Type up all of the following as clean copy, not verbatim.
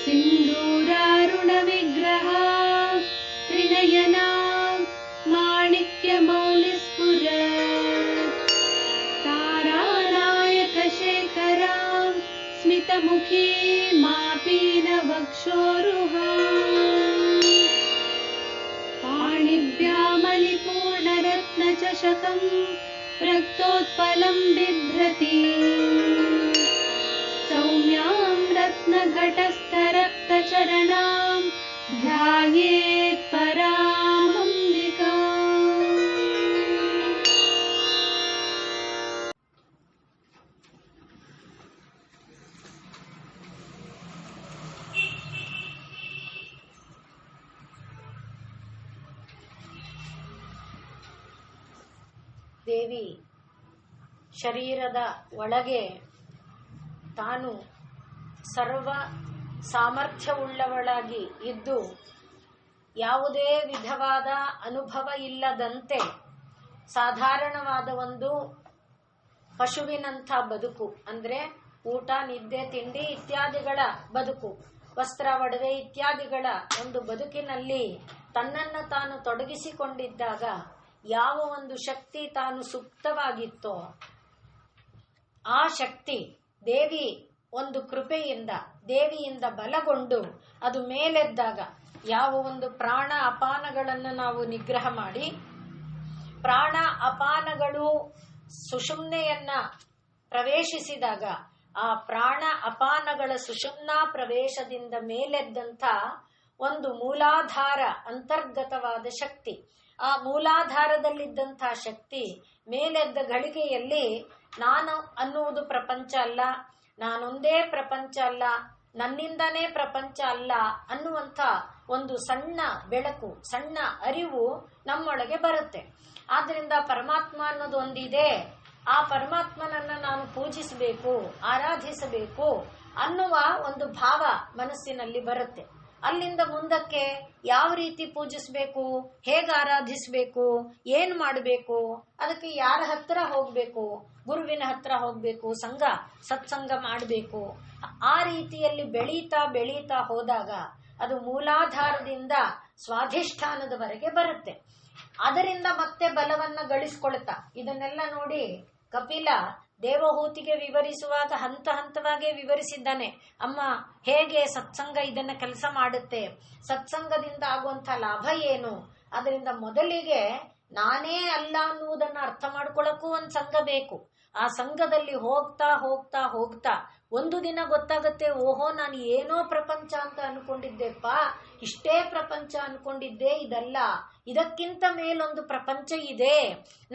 सिन्दूरारुणविग्रह त्रिनयना माणिक्यमौलिस्फुरत् तारानायकशेखरां स्मितमुखी मापीनवक्षोरुहाम् पाणिभ्यामलिपूर्णरत्नचषकं रक्तोत्पलं बिभ्रति सौम्यां रत्नघटस्थरक्तचरणां ध्यायेत् परामम्बिकाम्। ದೇವಿ ಶರೀರದ ಒಳಗೆ ತಾನು ಸರ್ವ ಸಾಮರ್ಥ್ಯವುಳ್ಳವಳಾಗಿ ಇದ್ದು ಯಾವುದೇ ವಿಧವಾದ ಅನುಭವ ಇಲ್ಲದಂತೆ ಸಾಧಾರಣವಾದ ಒಂದು ಪಶುವಿನಂಥ ಬದುಕು, ಅಂದರೆ ಊಟ, ನಿದ್ದೆ, ತಿಂಡಿ ಇತ್ಯಾದಿಗಳ ಬದುಕು, ವಸ್ತ್ರ, ಒಡವೆ ಇತ್ಯಾದಿಗಳ ಒಂದು ಬದುಕಿನಲ್ಲಿ ತನ್ನನ್ನು ತಾನು ತೊಡಗಿಸಿಕೊಂಡಿದ್ದಾಗ ಯಾವ ಒಂದು ಶಕ್ತಿ ತಾನು ಸುಪ್ತವಾಗಿತ್ತೋ ಆ ಶಕ್ತಿ ದೇವಿ ಒಂದು ಕೃಪೆಯಿಂದ, ದೇವಿಯಿಂದ ಬಲಗೊಂಡು ಅದು ಮೇಲೆದ್ದಾಗ ಯಾವ ಒಂದು ಪ್ರಾಣ ಅಪಾನಗಳನ್ನು ನಾವು ನಿಗ್ರಹ ಮಾಡಿ, ಪ್ರಾಣ ಅಪಾನಗಳು ಸುಷುಮ್ನೆಯನ್ನ ಪ್ರವೇಶಿಸಿದಾಗ ಆ ಪ್ರಾಣ ಅಪಾನಗಳ ಸುಷುಮ್ನಾ ಪ್ರವೇಶದಿಂದ ಮೇಲೆದ್ದಂಥ ಒಂದು ಮೂಲಾಧಾರ ಅಂತರ್ಗತವಾದ ಶಕ್ತಿ, ಆ ಮೂಲಾಧಾರದಲ್ಲಿದ್ದಂಥ ಶಕ್ತಿ ಮೇಲೆದ್ದ ಗಳಿಗೆಯಲ್ಲಿ ನಾನು ಅನ್ನುವುದು ಪ್ರಪಂಚ ಅಲ್ಲ, ನಾನೊಂದೇ ಪ್ರಪಂಚ ಅಲ್ಲ, ನನ್ನಿಂದನೇ ಪ್ರಪಂಚ ಅಲ್ಲ ಅನ್ನುವಂಥ ಒಂದು ಸಣ್ಣ ಬೆಳಕು, ಸಣ್ಣ ಅರಿವು ನಮ್ಮೊಳಗೆ ಬರುತ್ತೆ. ಆದ್ರಿಂದ ಪರಮಾತ್ಮ ಅನ್ನೋದು ಒಂದಿದೆ, ಆ ಪರಮಾತ್ಮನನ್ನ ನಾನು ಪೂಜಿಸಬೇಕು, ಆರಾಧಿಸಬೇಕು ಅನ್ನುವ ಒಂದು ಭಾವ ಮನಸ್ಸಿನಲ್ಲಿ ಬರುತ್ತೆ. ಅಲ್ಲಿಂದ ಮುಂದಕ್ಕೆ ಯಾವ ರೀತಿ ಪೂಜಿಸಬೇಕು, ಹೇಗೆ ಆರಾಧಿಸಬೇಕು, ಏನ್ ಮಾಡಬೇಕು, ಅದಕ್ಕೆ ಯಾರ ಹತ್ರ ಹೋಗ್ಬೇಕು, ಗುರುವಿನ ಹತ್ರ ಹೋಗ್ಬೇಕು, ಸತ್ಸಂಗ ಮಾಡಬೇಕು. ಆ ರೀತಿಯಲ್ಲಿ ಬೆಳೀತಾ ಬೆಳೀತಾ ಹೋದಾಗ ಅದು ಮೂಲಾಧಾರದಿಂದ ಸ್ವಾಧಿಷ್ಠಾನದವರೆಗೆ ಬರುತ್ತೆ. ಅದರಿಂದ ಮತ್ತೆ ಬಲವನ್ನ ಗಳಿಸ್ಕೊಳ್ತಾ, ಇದನ್ನೆಲ್ಲ ನೋಡಿ ಕಪಿಲ ದೇವಹೂತಿಗೆ ವಿವರಿಸುವಾಗ ಹಂತ ಹಂತವಾಗಿ ವಿವರಿಸಿದ್ದಾನೆ. ಅಮ್ಮ, ಹೇಗೆ ಸತ್ಸಂಗ ಇದನ್ನ ಕೆಲಸ ಮಾಡುತ್ತೆ, ಸತ್ಸಂಗದಿಂದ ಆಗುವಂಥ ಲಾಭ ಏನು, ಅದರಿಂದ ಮೊದಲಿಗೆ ನಾನೇ ಅಲ್ಲ ಅನ್ನುವುದನ್ನ ಅರ್ಥ ಮಾಡ್ಕೊಳ್ಳಕ್ಕೂ ಒಂದು ಸಂಘ ಬೇಕು. ಆ ಸಂಘದಲ್ಲಿ ಹೋಗ್ತಾ ಹೋಗ್ತಾ ಹೋಗ್ತಾ ಒಂದು ದಿನ ಗೊತ್ತಾಗತ್ತೆ, ಓಹೋ ನಾನು ಏನೋ ಪ್ರಪಂಚ ಅಂತ ಅನ್ಕೊಂಡಿದ್ದೆಪ್ಪ, ಇಷ್ಟೇ ಪ್ರಪಂಚ ಅನ್ಕೊಂಡಿದ್ದೆ, ಇದಲ್ಲ, ಇದಕ್ಕಿಂತ ಮೇಲೊಂದು ಪ್ರಪಂಚ ಇದೆ,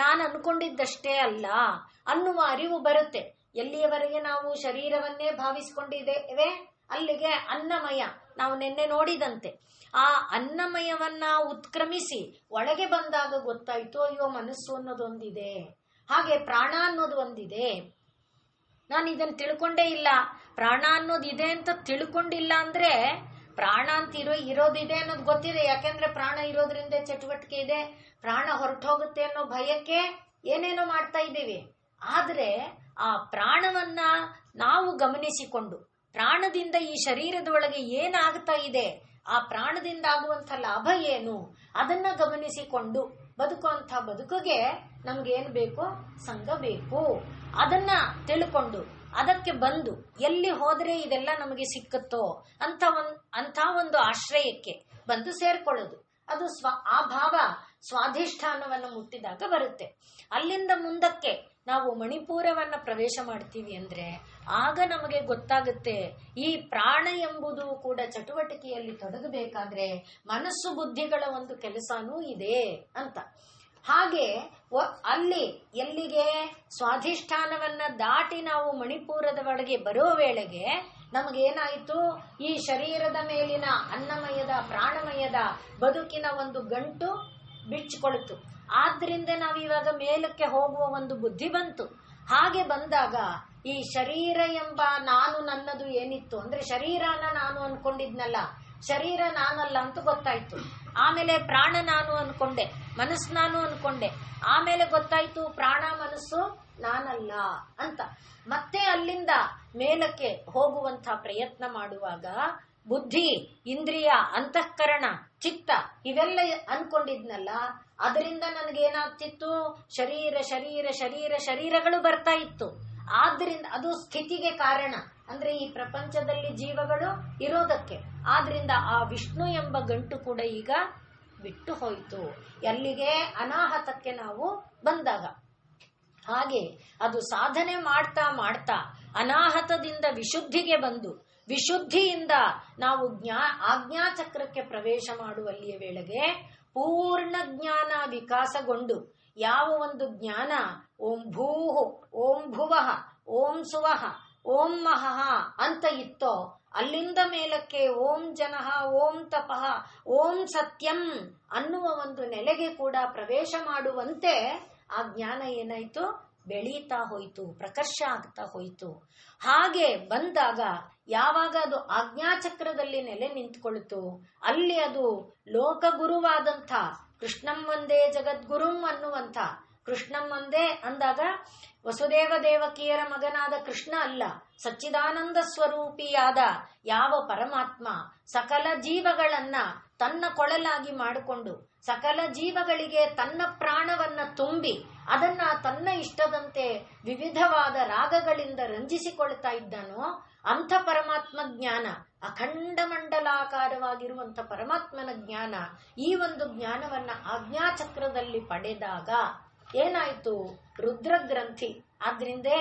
ನಾನು ಅನ್ಕೊಂಡಿದ್ದಷ್ಟೇ ಅಲ್ಲ ಅನ್ನುವ ಅರಿವು ಬರುತ್ತೆ. ಎಲ್ಲಿಯವರೆಗೆ ನಾವು ಶರೀರವನ್ನೇ ಭಾವಿಸಿಕೊಂಡಿದ್ದೇವೆ ಅಲ್ಲಿಗೆ ಅನ್ನಮಯ, ನಾವು ನಿನ್ನೆ ನೋಡಿದಂತೆ ಆ ಅನ್ನಮಯವನ್ನ ಉತ್ಕ್ರಮಿಸಿ ಒಳಗೆ ಬಂದಾಗ ಗೊತ್ತಾಯ್ತು, ಅಯ್ಯೋ ಮನಸ್ಸು ಅನ್ನೋದೊಂದಿದೆ, ಹಾಗೆ ಪ್ರಾಣ ಅನ್ನೋದು ಒಂದಿದೆ, ನಾನು ಇದನ್ನು ತಿಳ್ಕೊಂಡೇ ಇಲ್ಲ. ಪ್ರಾಣ ಅನ್ನೋದಿದೆ ಅಂತ ತಿಳ್ಕೊಂಡಿಲ್ಲ ಅಂದ್ರೆ ಪ್ರಾಣ ಅಂತ ಇರೋದಿದೆ ಅನ್ನೋದು ಗೊತ್ತಿದೆ, ಯಾಕೆಂದ್ರೆ ಪ್ರಾಣ ಇರೋದ್ರಿಂದ ಚಟುವಟಿಕೆ ಇದೆ, ಪ್ರಾಣ ಹೊರಟೋಗುತ್ತೆ ಅನ್ನೋ ಭಯಕ್ಕೆ ಏನೇನೋ ಮಾಡ್ತಾ ಇದ್ದೀವಿ. ಆದ್ರೆ ಆ ಪ್ರಾಣವನ್ನ ನಾವು ಗಮನಿಸಿಕೊಂಡು, ಪ್ರಾಣದಿಂದ ಈ ಶರೀರದ ಒಳಗೆ ಏನಾಗ್ತಾ ಇದೆ, ಆ ಪ್ರಾಣದಿಂದ ಆಗುವಂಥ ಲಾಭ ಏನು, ಅದನ್ನ ಗಮನಿಸಿಕೊಂಡು ಬದುಕುವಂಥ ಬದುಕಿಗೆ ನಮ್ಗೇನು ಬೇಕು, ಸಂಘ ಬೇಕು. ಅದನ್ನ ತಿಳ್ಕೊಂಡು ಅದಕ್ಕೆ ಬಂದು ಎಲ್ಲಿ ಹೋದ್ರೆ ಇದೆಲ್ಲ ನಮಗೆ ಸಿಕ್ಕತ್ತೋ ಅಂತ ಒಂದು ಆಶ್ರಯಕ್ಕೆ ಬಂದು ಸೇರ್ಕೊಳ್ಳೋದು. ಅದು ಆ ಭಾವ ಸ್ವಾಧಿಷ್ಠಾನವನ್ನು ಮುಟ್ಟಿದಾಗ ಬರುತ್ತೆ. ಅಲ್ಲಿಂದ ಮುಂದಕ್ಕೆ ನಾವು ಮಣಿಪುರವನ್ನ ಪ್ರವೇಶ ಮಾಡ್ತೀವಿ ಅಂದ್ರೆ ಆಗ ನಮಗೆ ಗೊತ್ತಾಗುತ್ತೆ, ಈ ಪ್ರಾಣ ಎಂಬುದು ಕೂಡ ಚಟುವಟಿಕೆಯಲ್ಲಿ ತೊಡಗಬೇಕಾದ್ರೆ ಮನಸ್ಸು ಬುದ್ಧಿಗಳ ಒಂದು ಕೆಲಸನೂ ಇದೆ ಅಂತ. ಹಾಗೆ ಅಲ್ಲಿ ಎಲ್ಲಿಗೆ ಸ್ವಾಧಿಷ್ಠಾನವನ್ನ ದಾಟಿ ನಾವು ಮಣಿಪುರದ ಒಳಗೆ ಬರೋ ವೇಳೆಗೆ ನಮಗೇನಾಯಿತು, ಈ ಶರೀರದ ಮೇಲಿನ ಅನ್ನಮಯದ ಪ್ರಾಣಮಯದ ಬದುಕಿನ ಒಂದು ಗಂಟು ಬಿಚ್ಚಿಕೊಳ್ತು. ಆದ್ರಿಂದ ನಾವಿವಾಗ ಮೇಲಕ್ಕೆ ಹೋಗುವ ಒಂದು ಬುದ್ಧಿ ಬಂತು. ಹಾಗೆ ಬಂದಾಗ ಈ ಶರೀರ ಎಂಬ ನಾನು ನನ್ನದು ಏನಿತ್ತು ಅಂದ್ರೆ ಶರೀರನ ನಾನು ಅನ್ಕೊಂಡಿದ್ನಲ್ಲ, ಶರೀರ ನಾನಲ್ಲ ಅಂತ ಗೊತ್ತಾಯ್ತು. ಆಮೇಲೆ ಪ್ರಾಣ ನಾನು ಅನ್ಕೊಂಡೆ, ಮನಸ್ಸು ನಾನು ಅನ್ಕೊಂಡೆ, ಆಮೇಲೆ ಗೊತ್ತಾಯ್ತು ಪ್ರಾಣ ಮನಸ್ಸು ನಾನಲ್ಲ ಅಂತ. ಮತ್ತೆ ಅಲ್ಲಿಂದ ಮೇಲಕ್ಕೆ ಹೋಗುವಂತ ಪ್ರಯತ್ನ ಮಾಡುವಾಗ ಬುದ್ಧಿ, ಇಂದ್ರಿಯ, ಅಂತಃಕರಣ, ಚಿತ್ತ ಇವೆಲ್ಲ ಅನ್ಕೊಂಡಿದ್ನಲ್ಲ, ಅದರಿಂದ ನನಗೇನಾಗ್ತಿತ್ತು? ಶರೀರ ಶರೀರ ಶರೀರ ಶರೀರಗಳು ಬರ್ತಾ ಇತ್ತು. ಆದ್ರಿಂದ ಅದು ಸ್ಥಿತಿಗೆ ಕಾರಣ, ಅಂದ್ರೆ ಈ ಪ್ರಪಂಚದಲ್ಲಿ ಜೀವಗಳು ಇರೋದಕ್ಕೆ. ಆದ್ರಿಂದ ಆ ವಿಷ್ಣು ಎಂಬ ಗಂಟು ಕೂಡ ಈಗ ಬಿಟ್ಟು ಹೋಯಿತು. ಎಲ್ಲಿಗೆ? ಅನಾಹತಕ್ಕೆ ನಾವು ಬಂದಾಗ. ಹಾಗೆ ಅದು ಸಾಧನೆ ಮಾಡ್ತಾ ಮಾಡ್ತಾ ಅನಾಹತದಿಂದ ವಿಶುದ್ಧಿಗೆ ಬಂದು, ವಿಶುದ್ಧಿಯಿಂದ ನಾವು ಆಜ್ಞಾಚಕ್ರಕ್ಕೆ ಪ್ರವೇಶ ಮಾಡುವಲ್ಲಿಯ ವೇಳೆಗೆ ಪೂರ್ಣ ಜ್ಞಾನ ವಿಕಾಸಗೊಂಡು, ಯಾವ ಒಂದು ಜ್ಞಾನ ಓಂ ಭೂಃ ಓಂ ಭುವಃ ಓಂ ಸುವಃ ಓಂ ಮಹಃ ಅಂತ ಇತ್ತೋ, ಅಲ್ಲಿಂದ ಮೇಲಕ್ಕೆ ಓಂ ಜನಃ ಓಂ ತಪಃ ಓಂ ಸತ್ಯಂ ಅನ್ನುವ ಒಂದು ನೆಲೆಗೆ ಕೂಡ ಪ್ರವೇಶ ಮಾಡುವಂತೆ ಆ ಜ್ಞಾನ ಏನಾಯ್ತು? ಬೆಳೀತಾ ಹೋಯಿತು, ಪ್ರಕರ್ಷ ಆಗ್ತಾ ಹೋಯಿತು. ಹಾಗೆ ಬಂದಾಗ ಯಾವಾಗ ಅದು ಆಜ್ಞಾಚಕ್ರದಲ್ಲಿ ನೆಲೆ ನಿಂತ್ಕೊಳ್ತು, ಅಲ್ಲಿ ಅದು ಲೋಕಗುರುವಾದಂಥ ಕೃಷ್ಣಂ ಒಂದೇ ಜಗದ್ಗುರುಂ ಅನ್ನುವಂಥ, ಕೃಷ್ಣಂ ಒಂದೇ ಅಂದಾಗ ವಸುದೇವ ದೇವಕಿಯರ ಮಗನಾದ ಕೃಷ್ಣ ಅಲ್ಲ, ಸಚ್ಚಿದಾನಂದ ಸ್ವರೂಪಿಯಾದ ಯಾವ ಪರಮಾತ್ಮ ಸಕಲ ಜೀವಗಳನ್ನ ತನ್ನ ಕೊಳಲಾಗಿ ಮಾಡಿಕೊಂಡು, ಸಕಲ ಜೀವಗಳಿಗೆ ತನ್ನ ಪ್ರಾಣವನ್ನ ತುಂಬಿ, ಅದನ್ನ ತನ್ನ ಇಷ್ಟದಂತೆ ವಿವಿಧವಾದ ರಾಗಗಳಿಂದ ರಂಜಿಸಿಕೊಳ್ತಾ ಇದ್ದನೋ ಅಂಥ ಪರಮಾತ್ಮ ಜ್ಞಾನ, ಅಖಂಡ ಮಂಡಲಾಕಾರವಾಗಿರುವಂಥ ಪರಮಾತ್ಮನ ಜ್ಞಾನ, ಈ ಒಂದು ಜ್ಞಾನವನ್ನ ಆಜ್ಞಾಚಕ್ರದಲ್ಲಿ ಪಡೆದಾಗ ಏನಾಯ್ತು? ರುದ್ರಗ್ರಂಥಿ. ಆದ್ರಿಂದೇ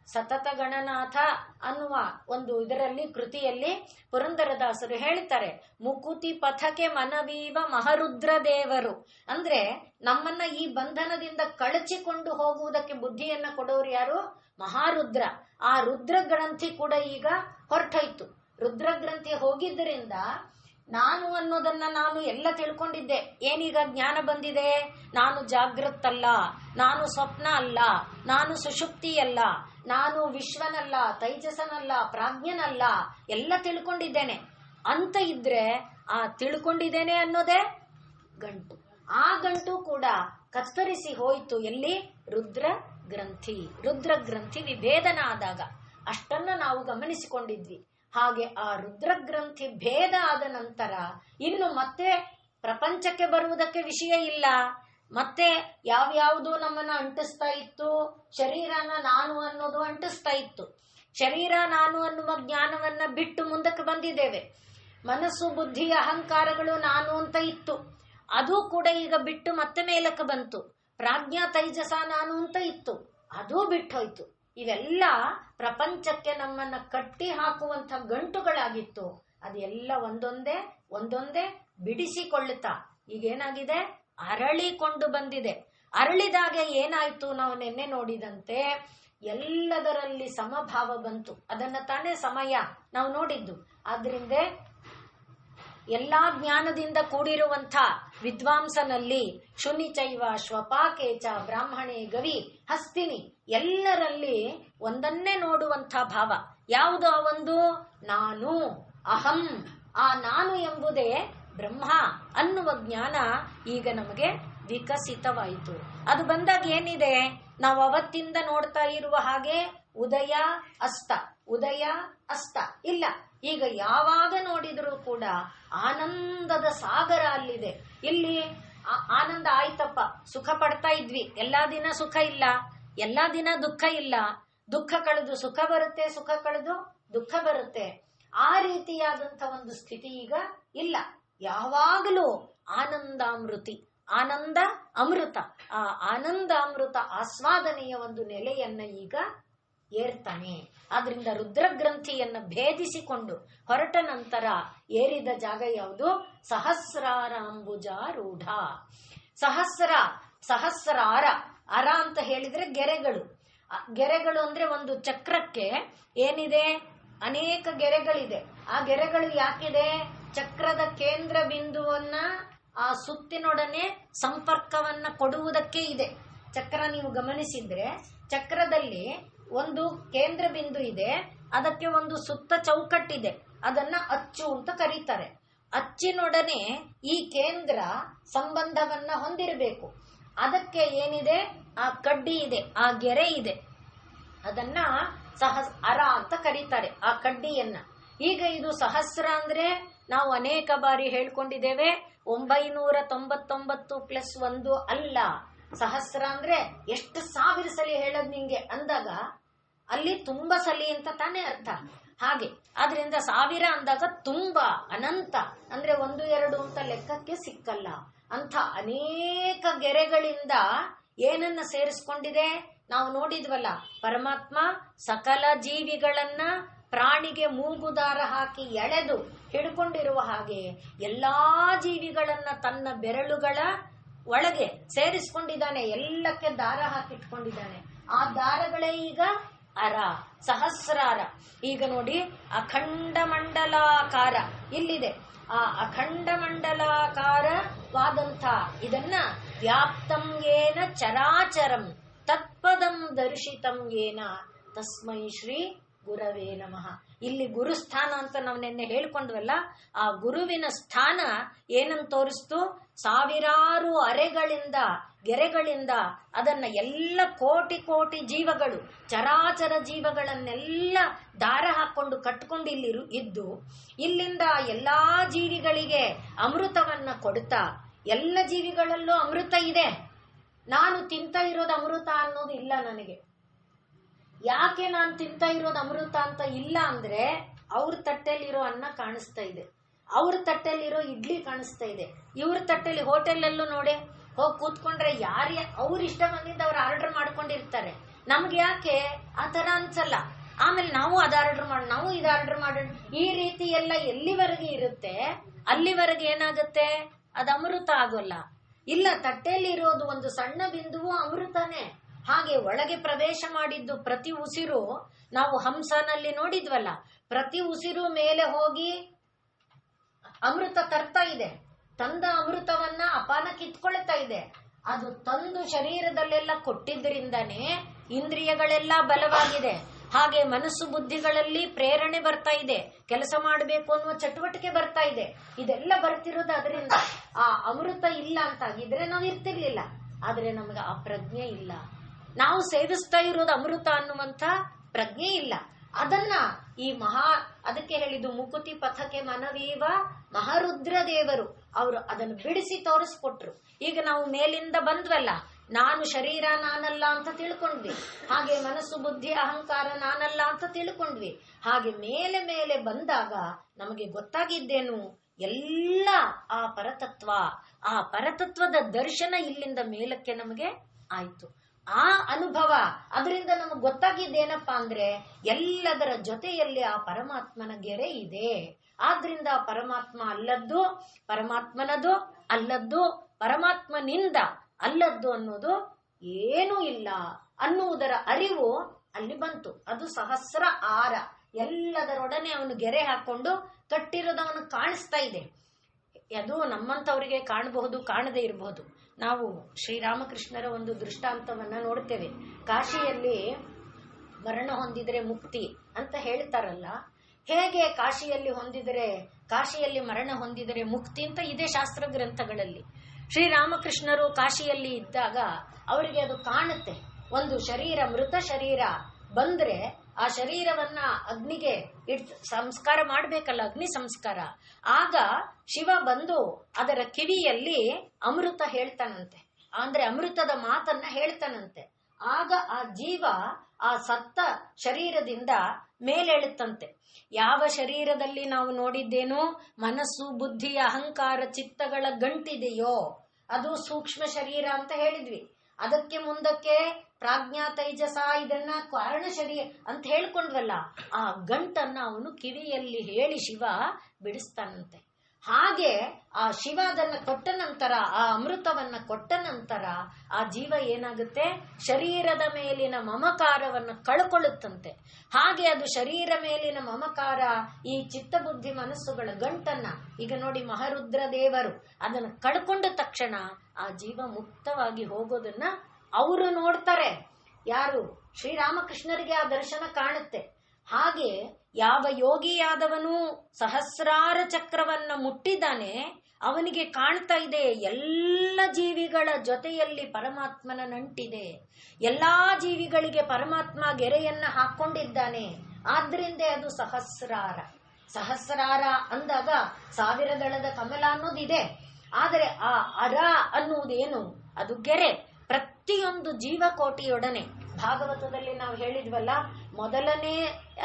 ಸತತ ಗಣನಾಥ ಅನ್ನುವ ಒಂದು ಇದರಲ್ಲಿ ಕೃತಿಯಲ್ಲಿ ಪುರಂದರದಾಸರು ಹೇಳ್ತಾರೆ, ಮುಕುತಿ ಪಥಕ್ಕೆ ಮನವೀವ ಮಹರುದ್ರ ದೇವರು. ಅಂದ್ರೆ ನಮ್ಮನ್ನ ಈ ಬಂಧನದಿಂದ ಕಳಚಿಕೊಂಡು ಹೋಗುವುದಕ್ಕೆ ಬುದ್ಧಿಯನ್ನ ಕೊಡೋರು ಯಾರು? ಮಹಾರುದ್ರ. ಆ ರುದ್ರ ಗ್ರಂಥಿ ಕೂಡ ಈಗ ಹೊರಟೋಯ್ತು. ರುದ್ರ ಗ್ರಂಥಿ ಹೋಗಿದ್ದರಿಂದ ನಾನು ಅನ್ನೋದನ್ನ ನಾನು ಎಲ್ಲ ತಿಳ್ಕೊಂಡಿದ್ದೆ. ಏನೀಗ ಜ್ಞಾನ ಬಂದಿದೆ? ನಾನು ಜಾಗೃತಲ್ಲ, ನಾನು ಸ್ವಪ್ನ ಅಲ್ಲ, ನಾನು ಸುಷುಪ್ತಿ ಅಲ್ಲ, ನಾನು ವಿಶ್ವನಲ್ಲ, ತೈಜಸನಲ್ಲ, ಪ್ರಾಜ್ಞನಲ್ಲ, ಎಲ್ಲ ತಿಳ್ಕೊಂಡಿದ್ದೇನೆ ಅಂತ ಇದ್ರೆ ಆ ತಿಳ್ಕೊಂಡಿದ್ದೇನೆ ಅನ್ನೋದೇ ಗಂಟು. ಆ ಗಂಟು ಕೂಡ ಕತ್ತರಿಸಿ ಹೋಯ್ತು. ಎಲ್ಲಿ? ರುದ್ರ ಗ್ರಂಥಿ. ರುದ್ರ ಗ್ರಂಥಿ ವಿಭೇದನ ಆದಾಗ ಅಷ್ಟನ್ನ ನಾವು ಗಮನಿಸಿಕೊಂಡಿದ್ವಿ. ಹಾಗೆ ಆ ರುದ್ರಗ್ರಂಥಿ ಭೇದ ಆದ ನಂತರ ಇನ್ನು ಮತ್ತೆ ಪ್ರಪಂಚಕ್ಕೆ ಬರುವುದಕ್ಕೆ ವಿಷಯ ಇಲ್ಲ. ಮತ್ತೆ ಯಾವ್ಯಾವುದು ನಮ್ಮನ್ನ ಅಂಟಿಸ್ತಾ ಇತ್ತು? ಶರೀರನ ನಾನು ಅನ್ನೋದು ಅಂಟಿಸ್ತಾ ಇತ್ತು. ಶರೀರ ನಾನು ಅನ್ನುವ ಜ್ಞಾನವನ್ನ ಬಿಟ್ಟು ಮುಂದಕ್ಕೆ ಬಂದಿದ್ದೇವೆ. ಮನಸ್ಸು, ಬುದ್ಧಿ, ಅಹಂಕಾರಗಳು ನಾನು ಅಂತ ಇತ್ತು, ಅದು ಕೂಡ ಈಗ ಬಿಟ್ಟು ಮತ್ತೆ ಮೇಲಕ್ಕೆ ಬಂತು. ಪ್ರಾಜ್ಞಾ, ತೈಜಸ ನಾನು ಅಂತ ಇತ್ತು, ಅದೂ ಬಿಟ್ಟೋಯ್ತು. ಇವೆಲ್ಲ ಪ್ರಪಂಚಕ್ಕೆ ನಮ್ಮನ್ನ ಕಟ್ಟಿ ಹಾಕುವಂತ ಗಂಟುಗಳಾಗಿತ್ತು. ಅದೆಲ್ಲ ಒಂದೊಂದೇ ಒಂದೊಂದೇ ಬಿಡಿಸಿಕೊಳ್ಳುತ್ತಾ ಈಗೇನಾಗಿದೆ? ಅರಳಿಕೊಂಡು ಬಂದಿದೆ. ಅರಳಿದಾಗ ಏನಾಯ್ತು? ನಾವು ನಿನ್ನೆ ನೋಡಿದಂತೆ ಎಲ್ಲದರಲ್ಲಿ ಸಮಭಾವ ಬಂತು. ಅದನ್ನ ತಾನೇ ಸಮಯ ನಾವು ನೋಡಿದ್ದು. ಆದ್ರಿಂದ ಎಲ್ಲಾ ಜ್ಞಾನದಿಂದ ಕೂಡಿರುವಂಥ ವಿದ್ವಾಂಸನಲ್ಲಿ ಶುನಿಚೈವ ಶ್ವಪಾಕೇಚ ಬ್ರಾಹ್ಮಣೇ ಗವಿ ಹಸ್ತಿನಿ ಎಲ್ಲರಲ್ಲಿ ಒಂದನ್ನೇ ನೋಡುವಂಥ ಭಾವ ಯಾವುದು? ಆ ಒಂದು ನಾನು, ಅಹಂ. ಆ ನಾನು ಎಂಬುದೇ ಬ್ರಹ್ಮ ಅನ್ನುವ ಜ್ಞಾನ ಈಗ ನಮಗೆ ವಿಕಸಿತವಾಯಿತು. ಅದು ಬಂದಾಗ ಏನಿದೆ? ನಾವು ಅವತ್ತಿಂದ ನೋಡ್ತಾ ಇರುವ ಹಾಗೆ ಉದಯ ಅಸ್ತ, ಉದಯ ಅಸ್ತ ಇಲ್ಲ. ಈಗ ಯಾವಾಗ ನೋಡಿದರೂ ಕೂಡ ಆನಂದದ ಸಾಗರ ಅಲ್ಲಿದೆ. ಇಲ್ಲಿ ಆನಂದ ಆಯ್ತಪ್ಪ, ಸುಖ ಪಡ್ತಾ ಇದ್ವಿ. ಎಲ್ಲಾ ದಿನ ಸುಖ ಇಲ್ಲ, ಎಲ್ಲಾ ದಿನ ದುಃಖ ಇಲ್ಲ. ದುಃಖ ಕಳೆದು ಸುಖ ಬರುತ್ತೆ, ಸುಖ ಕಳೆದು ದುಃಖ ಬರುತ್ತೆ. ಆ ರೀತಿಯಾದಂಥ ಒಂದು ಸ್ಥಿತಿ ಈಗ ಇಲ್ಲ. ಯಾವಾಗಲೂ ಆನಂದಾಮೃತಿ, ಆನಂದ ಅಮೃತ. ಆ ಆನಂದಾಮೃತ ಆಸ್ವಾದನೆಯ ಒಂದು ನೆಲೆಯನ್ನ ಈಗ ಏರ್ತಾನೆ. ಆದ್ರಿಂದ ರುದ್ರಗ್ರಂಥಿಯನ್ನ ಭೇದಿಸಿಕೊಂಡು ಹೊರಟ ನಂತರ ಏರಿದ ಜಾಗ ಯಾವುದು? ಸಹಸ್ರಾರಾಂಬುಜಾರೂಢ. ಸಹಸ್ರಾರ. ಅರ ಅಂತ ಹೇಳಿದ್ರೆ ಗೆರೆಗಳು. ಗೆರೆಗಳು ಅಂದ್ರೆ ಒಂದು ಚಕ್ರಕ್ಕೆ ಏನಿದೆ? ಅನೇಕ ಗೆರೆಗಳಿದೆ. ಆ ಗೆರೆಗಳು ಯಾಕಿದೆ? ಚಕ್ರದ ಕೇಂದ್ರ ಬಿಂದುವನ್ನ ಆ ಸುತ್ತಿನೊಡನೆ ಸಂಪರ್ಕವನ್ನ ಕೊಡುವುದಕ್ಕೆ ಇದೆ. ಚಕ್ರ ನೀವು ಗಮನಿಸಿದ್ರೆ ಚಕ್ರದಲ್ಲಿ ಒಂದು ಕೇಂದ್ರ ಬಿಂದು ಇದೆ, ಅದಕ್ಕೆ ಒಂದು ಸುತ್ತ ಚೌಕಟ್ಟಿದೆ, ಅದನ್ನ ಅಚ್ಚು ಅಂತ ಕರೀತಾರೆ. ಅಚ್ಚಿನೊಡನೆ ಈ ಕೇಂದ್ರ ಸಂಬಂಧವನ್ನ ಹೊಂದಿರಬೇಕು. ಅದಕ್ಕೆ ಏನಿದೆ? ಆ ಕಡ್ಡಿ ಇದೆ, ಆ ಗೆರೆ ಇದೆ, ಅದನ್ನ ಅರ ಅಂತ ಕರೀತಾರೆ. ಆ ಕಡ್ಡಿಯನ್ನ ಈಗ ಇದು ಸಹಸ್ರ ಅಂದ್ರೆ ನಾವು ಅನೇಕ ಬಾರಿ ಹೇಳ್ಕೊಂಡಿದ್ದೇವೆ, 999 ಪ್ಲಸ್ 1 ಅಲ್ಲ. ಸಹಸ್ರ ಅಂದ್ರೆ ಎಷ್ಟು ಸಾವಿರ ಸಲಿ ಹೇಳದ್ ನಿಂಗೆ ಅಂದಾಗ ಅಲ್ಲಿ ತುಂಬಾ ಸಲಿ ಅಂತ ತಾನೇ ಅರ್ಥ. ಹಾಗೆ ಆದ್ರಿಂದ 1000 ಅಂದಾಗ ತುಂಬಾ ಅನಂತ ಅಂದ್ರೆ 1 2 ಅಂತ ಲೆಕ್ಕಕ್ಕೆ ಸಿಕ್ಕಲ್ಲ. ಅಂತ ಅನೇಕ ಗೆರೆಗಳಿಂದ ಏನನ್ನ ಸೇರಿಸ್ಕೊಂಡಿದೆ ನಾವು ನೋಡಿದ್ವಲ್ಲ. ಪರಮಾತ್ಮ ಸಕಲ ಜೀವಿಗಳನ್ನ ಪ್ರಾಣಿಗೆ ಮೂಗುದಾರ ಹಾಕಿ ಎಳೆದು ಹಿಡ್ಕೊಂಡಿರುವ ಹಾಗೆ ಎಲ್ಲಾ ಜೀವಿಗಳನ್ನ ತನ್ನ ಬೆರಳುಗಳ ಒಳಗೆ ಸೇರಿಸ್ಕೊಂಡಿದ್ದಾನೆ, ಎಲ್ಲಕ್ಕೆ ದಾರ ಹಾಕಿಟ್ಕೊಂಡಿದ್ದಾನೆ. ಆ ದಾರಗಳೇ ಈಗ ಅರ, ಸಹಸ್ರಾರ. ಈಗ ನೋಡಿ ಅಖಂಡ ಮಂಡಲಾಕಾರ ಇಲ್ಲಿದೆ. ಆ ಅಖಂಡ ಮಂಡಲಾಕಾರವಾದಂಥ ಇದನ್ನ ವ್ಯಾಪ್ತಂ ಏನ ಚರಾಚರಂ ತತ್ಪದಂ ದರ್ಶಿತಂ ಏನ ತಸ್ಮೈ ಶ್ರೀ ಗುರವೇ ನಮಃ. ಇಲ್ಲಿ ಗುರುಸ್ಥಾನ ಅಂತ ನಾವು ನಿನ್ನೆ ಹೇಳ್ಕೊಂಡ್ವಲ್ಲ, ಆ ಗುರುವಿನ ಸ್ಥಾನ ಏನಂತ ತೋರಿಸ್ತು? ಸಾವಿರಾರು ಅರೆಗಳಿಂದ ಗೆರೆಗಳಿಂದ ಅದನ್ನ ಎಲ್ಲ ಕೋಟಿ ಕೋಟಿ ಜೀವಗಳು, ಚರಾಚರ ಜೀವಗಳನ್ನೆಲ್ಲ ದಾರ ಹಾಕೊಂಡು ಕಟ್ಕೊಂಡು ಇಲ್ಲಿ ಇದ್ದು ಇಲ್ಲಿಂದ ಎಲ್ಲಾ ಜೀವಿಗಳಿಗೆ ಅಮೃತವನ್ನ ಕೊಡ್ತಾ, ಎಲ್ಲ ಜೀವಿಗಳಲ್ಲೂ ಅಮೃತ ಇದೆ. ನಾನು ತಿಂತ ಇರೋದು ಅಮೃತ ಅನ್ನೋದು ಇಲ್ಲ ನನಗೆ. ಯಾಕೆ ನಾನು ತಿಂತ ಇರೋದು ಅಮೃತ ಅಂತ ಇಲ್ಲ ಅಂದ್ರೆ, ಅವ್ರ ತಟ್ಟೆಲಿರೋ ಅನ್ನ ಕಾಣಿಸ್ತಾ ಇದೆ, ಅವ್ರ ತಟ್ಟೆಲಿರೋ ಇಡ್ಲಿ ಕಾಣಿಸ್ತಾ ಇದೆ, ಇವ್ರ ತಟ್ಟೆಲಿ ಹೋಟೆಲಲ್ಲೂ ನೋಡಿ ಹೋಗಿ ಕೂತ್ಕೊಂಡ್ರೆ ಅವ್ರ ಇಷ್ಟ ಬಂದಿದ್ದ ಅವ್ರು ಆರ್ಡರ್ ಮಾಡ್ಕೊಂಡಿರ್ತಾರೆ. ನಮ್ಗೆ ಯಾಕೆ ಆ ತರ ಅನ್ಸಲ್ಲ. ಆಮೇಲೆ ನಾವು ಅದ ಆರ್ಡರ್ ಮಾಡಿ, ನಾವು ಇದು ಆರ್ಡರ್ ಮಾಡೋಣ, ಈ ರೀತಿ ಎಲ್ಲ ಎಲ್ಲಿವರೆಗೆ ಇರುತ್ತೆ ಅಲ್ಲಿವರೆಗೆ ಏನಾಗುತ್ತೆ? ಅದು ಅಮೃತ ಆಗೋಲ್ಲ. ಇಲ್ಲ, ತಟ್ಟೆಯಲ್ಲಿ ಇರೋದು ಒಂದು ಸಣ್ಣ ಬಿಂದುವು ಅಮೃತನೇ. ಹಾಗೆ ಒಳಗೆ ಪ್ರವೇಶ ಮಾಡಿದ್ದು ಪ್ರತಿ ಉಸಿರು, ನಾವು ಹಂಸನಲ್ಲಿ ನೋಡಿದ್ವಲ್ಲ, ಪ್ರತಿ ಉಸಿರು ಮೇಲೆ ಹೋಗಿ ಅಮೃತ ತರ್ತಾ ಇದೆ. ತಂದ ಅಮೃತವನ್ನ ಅಪಾನ ಕಿತ್ಕೊಳ್ತಾ ಇದೆ. ಅದು ತಂದು ಶರೀರದಲ್ಲೆಲ್ಲ ಕೊಟ್ಟಿದ್ದರಿಂದಾನೇ ಇಂದ್ರಿಯಗಳೆಲ್ಲ ಬಲವಾಗಿದೆ. ಹಾಗೆ ಮನಸ್ಸು ಬುದ್ಧಿಗಳಲ್ಲಿ ಪ್ರೇರಣೆ ಬರ್ತಾ ಇದೆ, ಕೆಲಸ ಮಾಡಬೇಕು ಅನ್ನುವ ಚಟುವಟಿಕೆ ಬರ್ತಾ ಇದೆ. ಇದೆಲ್ಲ ಬರ್ತಿರೋದು ಅದರಿಂದ. ಆ ಅಮೃತ ಇಲ್ಲ ಅಂತಾಗಿದ್ರೆ ನಾವು ಇರ್ತಿರ್ಲಿಲ್ಲ. ಆದ್ರೆ ನಮಗೆ ಆ ಪ್ರಜ್ಞೆ ಇಲ್ಲ. ನಾವು ಸೇವಿಸ್ತಾ ಇರೋದು ಅಮೃತ ಅನ್ನುವಂಥ ಪ್ರಜ್ಞೆ ಇಲ್ಲ. ಅದನ್ನ ಅದಕ್ಕೆ ಹೇಳಿದ್ದು ಮುಕುತಿ ಪಥಕ್ಕೆ ಮನವೀವ ಮಹಾರುದ್ರ ದೇವರು. ಅವರು ಅದನ್ನು ಬಿಡಿಸಿ ತೋರಿಸ್ಕೊಟ್ರು. ಈಗ ನಾವು ಮೇಲಿಂದ ಬಂದ್ವಲ್ಲ, ನಾನು ಶರೀರ ನಾನಲ್ಲ ಅಂತ ತಿಳ್ಕೊಂಡ್ವಿ, ಹಾಗೆ ಮನಸ್ಸು ಬುದ್ಧಿ ಅಹಂಕಾರ ನಾನಲ್ಲ ಅಂತ ತಿಳ್ಕೊಂಡ್ವಿ. ಹಾಗೆ ಮೇಲೆ ಮೇಲೆ ಬಂದಾಗ ನಮಗೆ ಗೊತ್ತಾಗಿದ್ದೇನು? ಎಲ್ಲ ಆ ಪರತತ್ವದ ದರ್ಶನ ಇಲ್ಲಿಂದ ಮೇಲಕ್ಕೆ ನಮಗೆ ಆಯ್ತು. ಆ ಅನುಭವ, ಅದರಿಂದ ನಮಗೆ ಗೊತ್ತಾಗಿದ್ದೇನಪ್ಪಾ ಅಂದ್ರೆ ಎಲ್ಲದರ ಜೊತೆಯಲ್ಲಿ ಆ ಪರಮಾತ್ಮನ ಗೆರೆ ಇದೆ. ಆದ್ರಿಂದ ಪರಮಾತ್ಮ ಅಲ್ಲದ್ದು, ಪರಮಾತ್ಮನದು ಅಲ್ಲದ್ದು, ಪರಮಾತ್ಮನಿಂದ ಅಲ್ಲದ್ದು ಅನ್ನೋದು ಏನೂ ಇಲ್ಲ ಅನ್ನುವುದರ ಅರಿವು ಅಲ್ಲಿ ಬಂತು. ಅದು ಸಹಸ್ರ ಆರ, ಎಲ್ಲದರೊಡನೆ ಅವನು ಗೆರೆ ಹಾಕೊಂಡು ಕಟ್ಟಿರೋದು ಅವನು ಕಾಣಿಸ್ತಾ ಇದೆ. ಅದು ನಮ್ಮಂತವರಿಗೆ ಕಾಣಬಹುದು, ಕಾಣದೇ ಇರಬಹುದು. ನಾವು ಶ್ರೀರಾಮಕೃಷ್ಣರ ಒಂದು ದೃಷ್ಟಾಂತವನ್ನ ನೋಡ್ತೇವೆ. ಕಾಶಿಯಲ್ಲಿ ಮರಣ ಹೊಂದಿದರೆ ಮುಕ್ತಿ ಅಂತ ಹೇಳ್ತಾರಲ್ಲ, ಹೇಗೆ ಕಾಶಿಯಲ್ಲಿ ಮರಣ ಹೊಂದಿದರೆ ಮುಕ್ತಿ ಅಂತ ಇದೆ ಶಾಸ್ತ್ರ ಗ್ರಂಥಗಳಲ್ಲಿ. ಶ್ರೀರಾಮಕೃಷ್ಣರು ಕಾಶಿಯಲ್ಲಿ ಇದ್ದಾಗ ಅವರಿಗೆ ಅದು ಕಾಣುತ್ತೆ. ಒಂದು ಶರೀರ, ಮೃತ ಶರೀರ ಬಂದ್ರೆ ಆ ಶರೀರವನ್ನ ಅಗ್ನಿಗೆ ಸಂಸ್ಕಾರ ಮಾಡ್ಬೇಕಲ್ಲ, ಅಗ್ನಿ ಸಂಸ್ಕಾರ. ಆಗ ಶಿವ ಬಂದು ಅದರ ಕಿವಿಯಲ್ಲಿ ಅಮೃತ ಹೇಳ್ತಾನಂತೆ, ಅಂದ್ರೆ ಅಮೃತದ ಮಾತನ್ನ ಹೇಳ್ತಾನಂತೆ. ಆಗ ಆ ಜೀವ ಆ ಸತ್ತ ಶರೀರದಿಂದ ಮೇಲೇಳುತ್ತಂತೆ. ಯಾವ ಶರೀರದಲ್ಲಿ ನಾವು ನೋಡಿದ್ದೇನೋ ಮನಸ್ಸು ಬುದ್ಧಿ ಅಹಂಕಾರ ಚಿತ್ತಗಳ ಗಂಟಿದೆಯೋ ಅದು ಸೂಕ್ಷ್ಮ ಶರೀರ ಅಂತ ಹೇಳಿದ್ವಿ. ಅದಕ್ಕೆ ಮುಂದಕ್ಕೆ ಪ್ರಾಜ್ಞಾ ತೈಜಸ ಇದನ್ನ ಕಾರಣ ಶರೀರ ಅಂತ ಹೇಳ್ಕೊಂಡ್ವಲ್ಲ. ಆ ಗಂಟನ್ನ ಅವನು ಕಿವಿಯಲ್ಲಿ ಹೇಳಿ ಶಿವ ಬಿಡಿಸ್ತಾನಂತೆ. ಹಾಗೆ ಆ ಶಿವ ಅದನ್ನ ಕೊಟ್ಟ ನಂತರ, ಆ ಅಮೃತವನ್ನ ಕೊಟ್ಟ ನಂತರ ಆ ಜೀವ ಏನಾಗುತ್ತೆ? ಶರೀರದ ಮೇಲಿನ ಮಮಕಾರವನ್ನು ಕಳ್ಕೊಳ್ಳುತ್ತಂತೆ. ಹಾಗೆ ಅದು ಶರೀರ ಮೇಲಿನ ಮಮಕಾರ, ಈ ಚಿತ್ತಬುದ್ಧಿ ಮನಸ್ಸುಗಳ ಗಂಟನ್ನ ಈಗ ನೋಡಿ ಮಹಾರುದ್ರ ದೇವರು ಅದನ್ನು ಕಳ್ಕೊಂಡ ತಕ್ಷಣ ಆ ಜೀವ ಮುಕ್ತವಾಗಿ ಹೋಗೋದನ್ನ ಅವರು ನೋಡ್ತಾರೆ. ಯಾರು? ಶ್ರೀರಾಮಕೃಷ್ಣರಿಗೆ ಆ ದರ್ಶನ ಕಾಣುತ್ತೆ. ಹಾಗೆ ಯಾವ ಯೋಗಿಯಾದವನು ಸಹಸ್ರಾರ ಚಕ್ರವನ್ನ ಮುಟ್ಟಿದ್ದಾನೆ ಅವನಿಗೆ ಕಾಣ್ತಾ ಇದೆ ಎಲ್ಲ ಜೀವಿಗಳ ಜೊತೆಯಲ್ಲಿ ಪರಮಾತ್ಮನ ನಂಟಿದೆ. ಎಲ್ಲಾ ಜೀವಿಗಳಿಗೆ ಪರಮಾತ್ಮ ಗೆರೆಯನ್ನ ಹಾಕೊಂಡಿದ್ದಾನೆ. ಆದ್ರಿಂದ ಅದು ಸಹಸ್ರಾರ. ಸಹಸ್ರಾರ ಅಂದಾಗ 1000 ದಳದ ಕಮಲ ಅನ್ನೋದಿದೆ. ಆದರೆ ಆ ಅರ ಅನ್ನುವುದೇನು? ಅದು ಗೆರೆ. ಪ್ರತಿಯೊಂದು ಜೀವಕೋಟಿಯೊಡನೆ ಭಾಗವತದಲ್ಲಿ ನಾವು ಹೇಳಿದ್ವಲ್ಲ, ಮೊದಲನೇ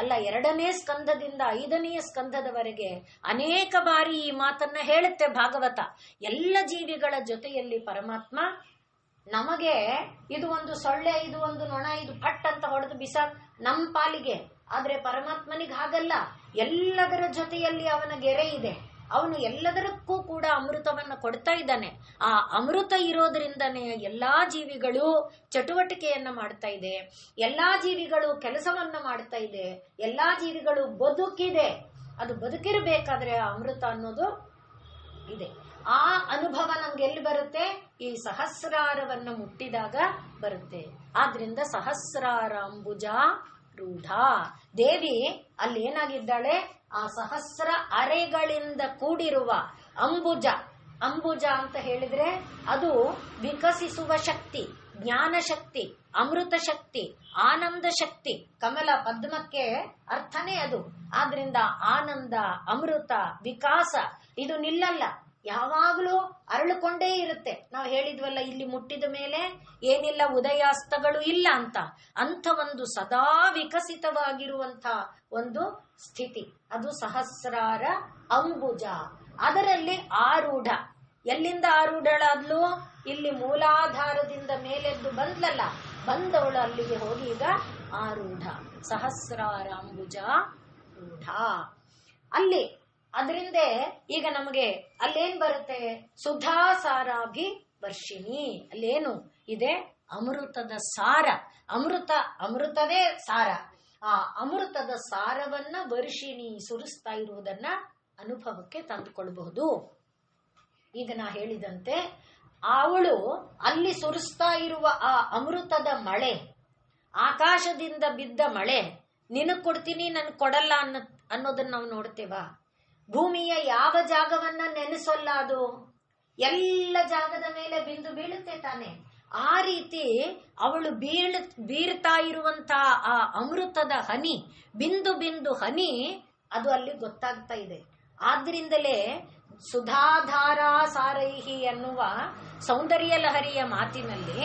ಅಲ್ಲ 2ನೇ ಸ್ಕಂದದಿಂದ 5ನೇ ಸ್ಕಂದದವರೆಗೆ ಅನೇಕ ಬಾರಿ ಈ ಮಾತನ್ನ ಹೇಳುತ್ತೆ ಭಾಗವತ. ಎಲ್ಲ ಜೀವಿಗಳ ಜೊತೆಯಲ್ಲಿ ಪರಮಾತ್ಮ ನಮಗೆ ಇದು ಒಂದು ಸೊಳ್ಳೆ, ಇದು ಒಂದು ನೊಣ, ಇದು ಪಟ್ ಅಂತ ಹೊಡೆದು ನಮ್ಮ ಪಾಲಿಗೆ. ಆದ್ರೆ ಪರಮಾತ್ಮನಿಗೆ ಹಾಗಲ್ಲ. ಎಲ್ಲದರ ಜೊತೆಯಲ್ಲಿ ಅವನ ಗೆರೆ ಇದೆ. ಅವನು ಎಲ್ಲದಕ್ಕೂ ಕೂಡ ಅಮೃತವನ್ನ ಕೊಡ್ತಾ ಇದ್ದಾನೆ. ಆ ಅಮೃತ ಇರೋದ್ರಿಂದನೇ ಎಲ್ಲಾ ಜೀವಿಗಳು ಚಟುವಟಿಕೆಯನ್ನ ಮಾಡ್ತಾ ಇದೆ, ಎಲ್ಲಾ ಜೀವಿಗಳು ಕೆಲಸವನ್ನ ಮಾಡ್ತಾ ಇದೆ, ಎಲ್ಲಾ ಜೀವಿಗಳು ಬದುಕಿದೆ. ಅದು ಬದುಕಿರಬೇಕಾದ್ರೆ ಆ ಅಮೃತ ಅನ್ನೋದು ಇದೆ. ಆ ಅನುಭವ ನಮ್ಗೆ ಎಲ್ಲಿ ಬರುತ್ತೆ? ಈ ಸಹಸ್ರಾರವನ್ನ ಮುಟ್ಟಿದಾಗ ಬರುತ್ತೆ. ಆದ್ರಿಂದ ಸಹಸ್ರಾರಾಂಬುಜ ರೂಢ ದೇವಿ ಅಲ್ಲಿ ಏನಾಗಿದ್ದಾಳೆ? ಆ ಸಹಸ್ರ ಅರೆಗಳಿಂದ ಕೂಡಿರುವ ಅಂಬುಜ. ಅಂಬುಜ ಅಂತ ಹೇಳಿದ್ರೆ ಅದು ವಿಕಸಿಸುವ ಶಕ್ತಿ, ಜ್ಞಾನ ಶಕ್ತಿ, ಅಮೃತ ಶಕ್ತಿ, ಆನಂದ ಶಕ್ತಿ. ಕಮಲ ಪದ್ಮಕ್ಕೆ ಅರ್ಥನೇ ಅದು. ಆದ್ರಿಂದ ಆನಂದ, ಅಮೃತ, ವಿಕಾಸ ಇದು ನಿಲ್ಲಲ್ಲ, ಯಾವಾಗಲೂ ಅರಳಿಕೊಂಡೇ ಇರುತ್ತೆ. ನಾವು ಹೇಳಿದ್ವಲ್ಲ, ಇಲ್ಲಿ ಮುಟ್ಟಿದ ಮೇಲೆ ಏನಿಲ್ಲ, ಉದಯಾಸ್ತಗಳು ಇಲ್ಲ ಅಂತ. ಅಂಥ ಒಂದು ಸದಾ ವಿಕಸಿತವಾಗಿರುವಂತ ಒಂದು ಸ್ಥಿತಿ ಅದು ಸಹಸ್ರಾರ ಅಂಬುಜ. ಅದರಲ್ಲಿ ಆರೂಢ. ಎಲ್ಲಿಂದ ಆರೂಢಳಾದ್ಲು? ಇಲ್ಲಿ ಮೂಲಾಧಾರದಿಂದ ಮೇಲೆದ್ದು ಬಂದ್ಲಲ್ಲ, ಬಂದವಳು ಅಲ್ಲಿಗೆ ಹೋಗಿ ಈಗ ಆರೂಢ. ಸಹಸ್ರಾರ ಅಂಬುಜ ರೂಢ ಅಲ್ಲಿ. ಅದರಿಂದ ಈಗ ನಮಗೆ ಅಲ್ಲೇನ್ ಬರುತ್ತೆ? ಸುಧಾಸಾರಾಭಿ ವರ್ಷಿಣಿ. ಅಲ್ಲೇನು ಇದೆ? ಅಮೃತದ ಸಾರ. ಅಮೃತವೇ ಸಾರ. ಆ ಅಮೃತದ ಸಾರವನ್ನ ವರ್ಷಿಣಿ ಸುರಿಸ್ತಾ ಇರುವುದನ್ನ ಅನುಭವಕ್ಕೆ ತಂದುಕೊಳ್ಬಹುದು. ಈಗ ನಾ ಹೇಳಿದಂತೆ ಅವಳು ಅಲ್ಲಿ ಸುರಿಸ್ತಾ ಇರುವ ಆ ಅಮೃತದ ಮಳೆ, ಆಕಾಶದಿಂದ ಬಿದ್ದ ಮಳೆ, ನಿನಗ್ ಕೊಡ್ತೀನಿ ನನ್ ಕೊಡಲ್ಲ ಅನ್ನೋದನ್ನ ನಾವು ನೋಡ್ತೇವಾ? ಭೂಮಿಯ ಯಾವ ಜಾಗವನ್ನ ನೆನೆಸೋಲ್ಲ, ಅದು ಎಲ್ಲ ಜಾಗದ ಮೇಲೆ ಬಿಂದು ಬೀಳುತ್ತೆ ತಾನೆ. ಆ ರೀತಿ ಅವಳು ಬೀರ್ತಾ ಇರುವಂತ ಆ ಅಮೃತದ ಹನಿ, ಬಿಂದು ಬಿಂದು ಹನಿ ಅದು ಅಲ್ಲಿ ಗೊತ್ತಾಗ್ತಾ ಇದೆ. ಆದ್ರಿಂದಲೇ ಸುಧಾಧಾರಾ ಸಾರೈಹಿ ಅನ್ನುವ ಸೌಂದರ್ಯ ಲಹರಿಯ ಮಾತಿನಲ್ಲಿ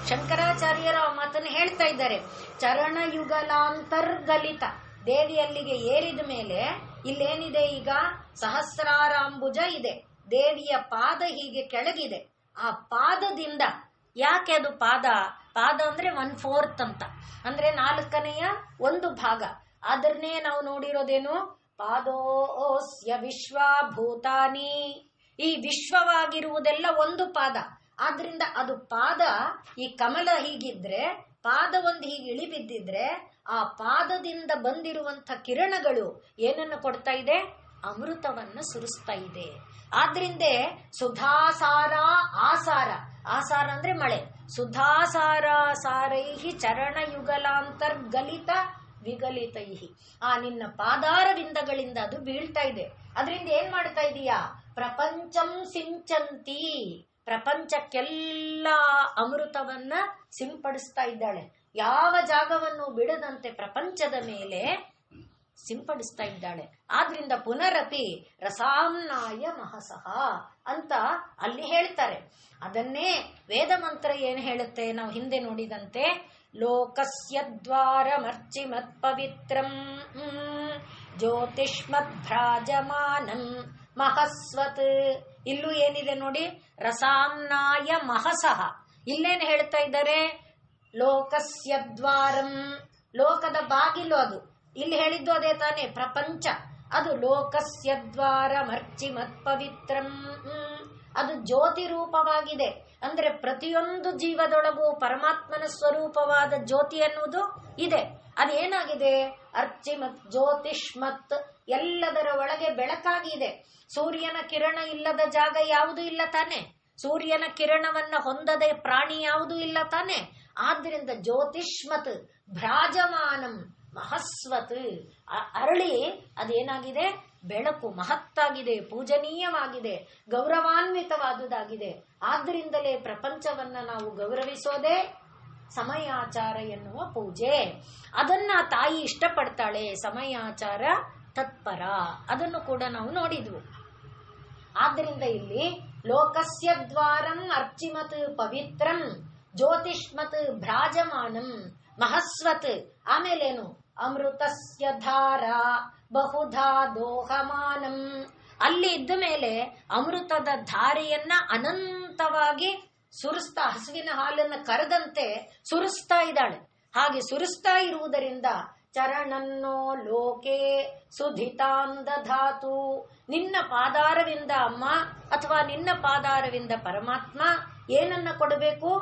ಶಂಕರಾಚಾರ್ಯರ ಆ ಮಾತನ್ನು ಹೇಳ್ತಾ ಇದ್ದಾರೆ. ಚರಣಯುಗಲಾಂತರ್ಗಲಿತ ದೇವಿ ಅಲ್ಲಿಗೆ ಏರಿದ ಮೇಲೆ ಇಲ್ಲೇನಿದೆ? ಈಗ ಸಹಸ್ರಾರಾಂಬುಜ ಇದೆ, ದೇವಿಯ ಪಾದ ಹೀಗೆ ಕೆಳಗಿದೆ. ಆ ಪಾದದಿಂದ, ಯಾಕೆ ಅದು ಪಾದ? ಪಾದ ಅಂದ್ರೆ 1/4 ಅಂತ, ಅಂದ್ರೆ 4ನೇ 1 ಭಾಗ. ಅದನ್ನೇ ನಾವು ನೋಡಿರೋದೇನು? ಪಾದೋಸ್ಯ ವಿಶ್ವಭೂತಾನಿ. ಈ ವಿಶ್ವವಾಗಿರುವುದೆಲ್ಲ ಒಂದು ಪಾದ. ಆದ್ರಿಂದ ಅದು ಪಾದ. ಈ ಕಮಲ ಹೀಗಿದ್ರೆ, ಪಾದ ಒಂದು ಹೀಗೆ ಇಳಿಬಿದ್ದಿದ್ರೆ, ಆ ಪಾದದಿಂದ ಬಂದಿರುವಂತ ಕಿರಣಗಳು ಏನನ್ನು ಕೊಡ್ತಾ ಇದೆ? ಅಮೃತವನ್ನ ಸುರಿಸ್ತಾ ಇದೆ. ಆದ್ರಿಂದ ಸುಧಾಸಾರ ಆಸಾರ. ಆಸಾರ ಅಂದ್ರೆ ಮಳೆ. ಸುಧಾಸಾರ ಸಾರೈಹಿ ಚರಣಯುಗಲಾಂತರ್ಗಲಿತ ವಿಗಲಿತೈಹಿ. ಆ ನಿನ್ನ ಪಾದಾರವಿಂದಗಳಿಂದ ಅದು ಬೀಳ್ತಾ ಇದೆ. ಅದರಿಂದ ಏನ್ ಮಾಡ್ತಾ ಇದೀಯಾ? ಪ್ರಪಂಚಂ ಸಿಂಚಂತಿ. ಪ್ರಪಂಚಕ್ಕೆಲ್ಲ ಅಮೃತವನ್ನ ಸಿಂಪಡಿಸ್ತಾ ಇದ್ದಾಳೆ. ಯಾವ ಜಾಗವನ್ನು ಬಿಡದಂತೆ ಪ್ರಪಂಚದ ಮೇಲೆ ಸಿಂಪಡಿಸ್ತಾ ಇದ್ದಾಳೆ. ಆದ್ರಿಂದ ಪುನರಪಿ ರಸಾಮ್ನಾಯ ಮಹಸಃ ಅಂತ ಅಲ್ಲಿ ಹೇಳ್ತಾರೆ. ಅದನ್ನೇ ವೇದ ಮಂತ್ರ ಏನು ಹೇಳುತ್ತೆ? ನಾವು ಹಿಂದೆ ನೋಡಿದಂತೆ ಲೋಕಸ್ಯ ದ್ವಾರಮರ್ಚಿಮತ್ ಪವಿತ್ರಂ ಜ್ಯೋತಿಷ್ಮತ್ ಭ್ರಾಜಮಾನಂ ಮಹಸ್ವತ್. ಇಲ್ಲೂ ಏನಿದೆ ನೋಡಿ? ರಸಾಮ್ನಾಯ ಮಹಸಃ. ಇಲ್ಲೇನು ಹೇಳ್ತಾ ಇದ್ದಾರೆ? ಲೋಕಸ್ಯ ದ್ವಾರಂ, ಲೋಕದ ಬಾಗಿಲು ಅದು. ಇಲ್ಲಿ ಹೇಳಿದ್ದು ಅದೇ ತಾನೇ, ಪ್ರಪಂಚ. ಅದು ಲೋಕಸ್ಯ ದ್ವಾರಮರ್ಚಿಮತ್ ಪವಿತ್ರಂ, ಅದು ಜ್ಯೋತಿ ರೂಪವಾಗಿದೆ. ಅಂದ್ರೆ ಪ್ರತಿಯೊಂದು ಜೀವದೊಳಗೂ ಪರಮಾತ್ಮನ ಸ್ವರೂಪವಾದ ಜ್ಯೋತಿ ಅನ್ನುವುದು ಇದೆ. ಅದೇನಾಗಿದೆ? ಅರ್ಚಿಮತ್ ಜ್ಯೋತಿಷ್ಮತ್, ಎಲ್ಲದರ ಒಳಗೆ ಬೆಳಕಾಗಿದೆ. ಸೂರ್ಯನ ಕಿರಣ ಇಲ್ಲದ ಜಾಗ ಯಾವುದೂ ಇಲ್ಲ ತಾನೆ. ಸೂರ್ಯನ ಕಿರಣವನ್ನ ಹೊಂದದೆ ಪ್ರಾಣಿ ಯಾವುದೂ ಇಲ್ಲ ತಾನೆ. ಆದ್ರಿಂದ ಜ್ಯೋತಿಷ್ಮತ್ ಭ್ರಾಜಮಾನಂ ಮಹಸ್ವತ್, ಅರಳಿ ಅದೇನಾಗಿದೆ? ಬೆಳಕು, ಮಹತ್ತಾಗಿದೆ, ಪೂಜನೀಯವಾಗಿದೆ, ಗೌರವಾನ್ವಿತವಾದುದಾಗಿದೆ. ಆದ್ರಿಂದಲೇ ಪ್ರಪಂಚವನ್ನ ನಾವು ಗೌರವಿಸೋದೇ ಸಮಯಾಚಾರ ಎನ್ನುವ ಪೂಜೆ. ಅದನ್ನ ತಾಯಿ ಇಷ್ಟಪಡ್ತಾಳೆ. ಸಮಯಾಚಾರ ತತ್ಪರ, ಅದನ್ನು ಕೂಡ ನಾವು ನೋಡಿದ್ವು. ಆದ್ದರಿಂದ ಇಲ್ಲಿ ಲೋಕಸ್ಯ ದ್ವಾರಂ ಅರ್ಚಿಮತ್ ಪವಿತ್ರಂ ಜ್ಯೋತಿಷ್ಮತ್ ಭ್ರಾಜಮಾನಂ ಮಹಸ್ವತ್, ಆಮೇಲೇನು ಅಮೃತಸ್ಯ ಧಾರ ಬಹುಧಾ ದೋಹಮಾನಂ, ಅಲ್ಲಿ ಇದ್ದ ಮೇಲೆ ಅಮೃತದ ಧಾರೆಯನ್ನ ಅನಂತವಾಗಿ ಸುರಿಸ್ತಾ, ಹಸುವಿನ ಹಾಲನ್ನು ಕರೆದಂತೆ ಸುರಿಸ್ತಾ ಇದ್ದಾಳೆ. ಹಾಗೆ ಸುರಿಸ್ತಾ ಇರುವುದರಿಂದ ಚರಣನ್ನೋ ಲೋಕೆ ಸುಧಿತಾಂದಧಾತು, ನಿನ್ನ ಪಾದಾರವಿಂದ ಅಮ್ಮ ಅಥವಾ ನಿನ್ನ ಪಾದಾರವಿಂದ ಪರಮಾತ್ಮ ಏನನ್ನ ಕೊಡಬೇಕು?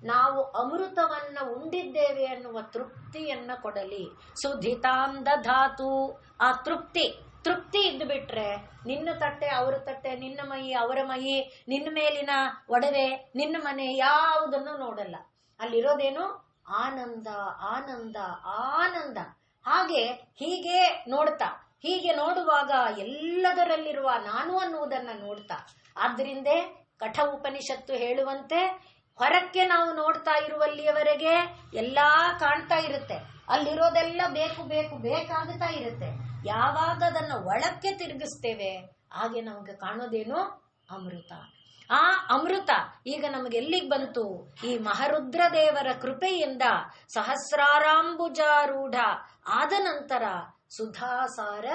ನಾವು ಅಮೃತವನ್ನ ಉಂಡಿದ್ದೇವೆ ಅನ್ನುವ ತೃಪ್ತಿಯನ್ನ ಕೊಡಲಿ. ಸುಧಿತಾಂದಧಾತು, ಆ ತೃಪ್ತಿ ಇದ್ದು ಬಿಟ್ರೆ ನಿನ್ನ ತಟ್ಟೆ ಅವರ ತಟ್ಟೆ, ನಿನ್ನ ಮೈ ಅವರ ಮೈ, ನಿನ್ನ ಮೇಲಿನ ಒಡವೆ, ನಿನ್ನ ಮನೆ ಯಾವುದನ್ನು ನೋಡಲ್ಲ. ಅಲ್ಲಿರೋದೇನು? ಆನಂದ ಆನಂದ ಆನಂದ. ಹೀಗೆ ನೋಡ್ತಾ, ಹೀಗೆ ನೋಡುವಾಗ ಎಲ್ಲದರಲ್ಲಿರುವ ನಾನು ಅನ್ನುವುದನ್ನ ನೋಡ್ತಾ, ಆದ್ದರಿಂದ ಕಠ ಉಪನಿಷತ್ತು ಹೇಳುವಂತೆ ಹೊರಕ್ಕೆ ನಾವು ನೋಡ್ತಾ ಇರುವಲ್ಲಿಯವರೆಗೆ ಎಲ್ಲಾ ಕಾಣ್ತಾ ಇರುತ್ತೆ, ಅಲ್ಲಿರೋದೆಲ್ಲ ಬೇಕು ಬೇಕು ಬೇಕಾಗ್ತಾ ಇರುತ್ತೆ. ಯಾವಾಗ ಅದನ್ನ ಒಳಕ್ಕೆ ತಿರುಗಿಸ್ತೇವೆ ಹಾಗೆ ನಮಗೆ ಕಾಣೋದೇನು? ಅಮೃತ. ಆ ಅಮೃತ ಈಗ ನಮಗೆ ಎಲ್ಲಿಗೆ ಬಂತು? ಈ ಮಹಾರುದ್ರ ದೇವರ ಕೃಪೆಯಿಂದ ಸಹಸ್ರಾರಾಂಬುಜಾರೂಢ ಆದ ನಂತರ ಸುಧಾಸಾರ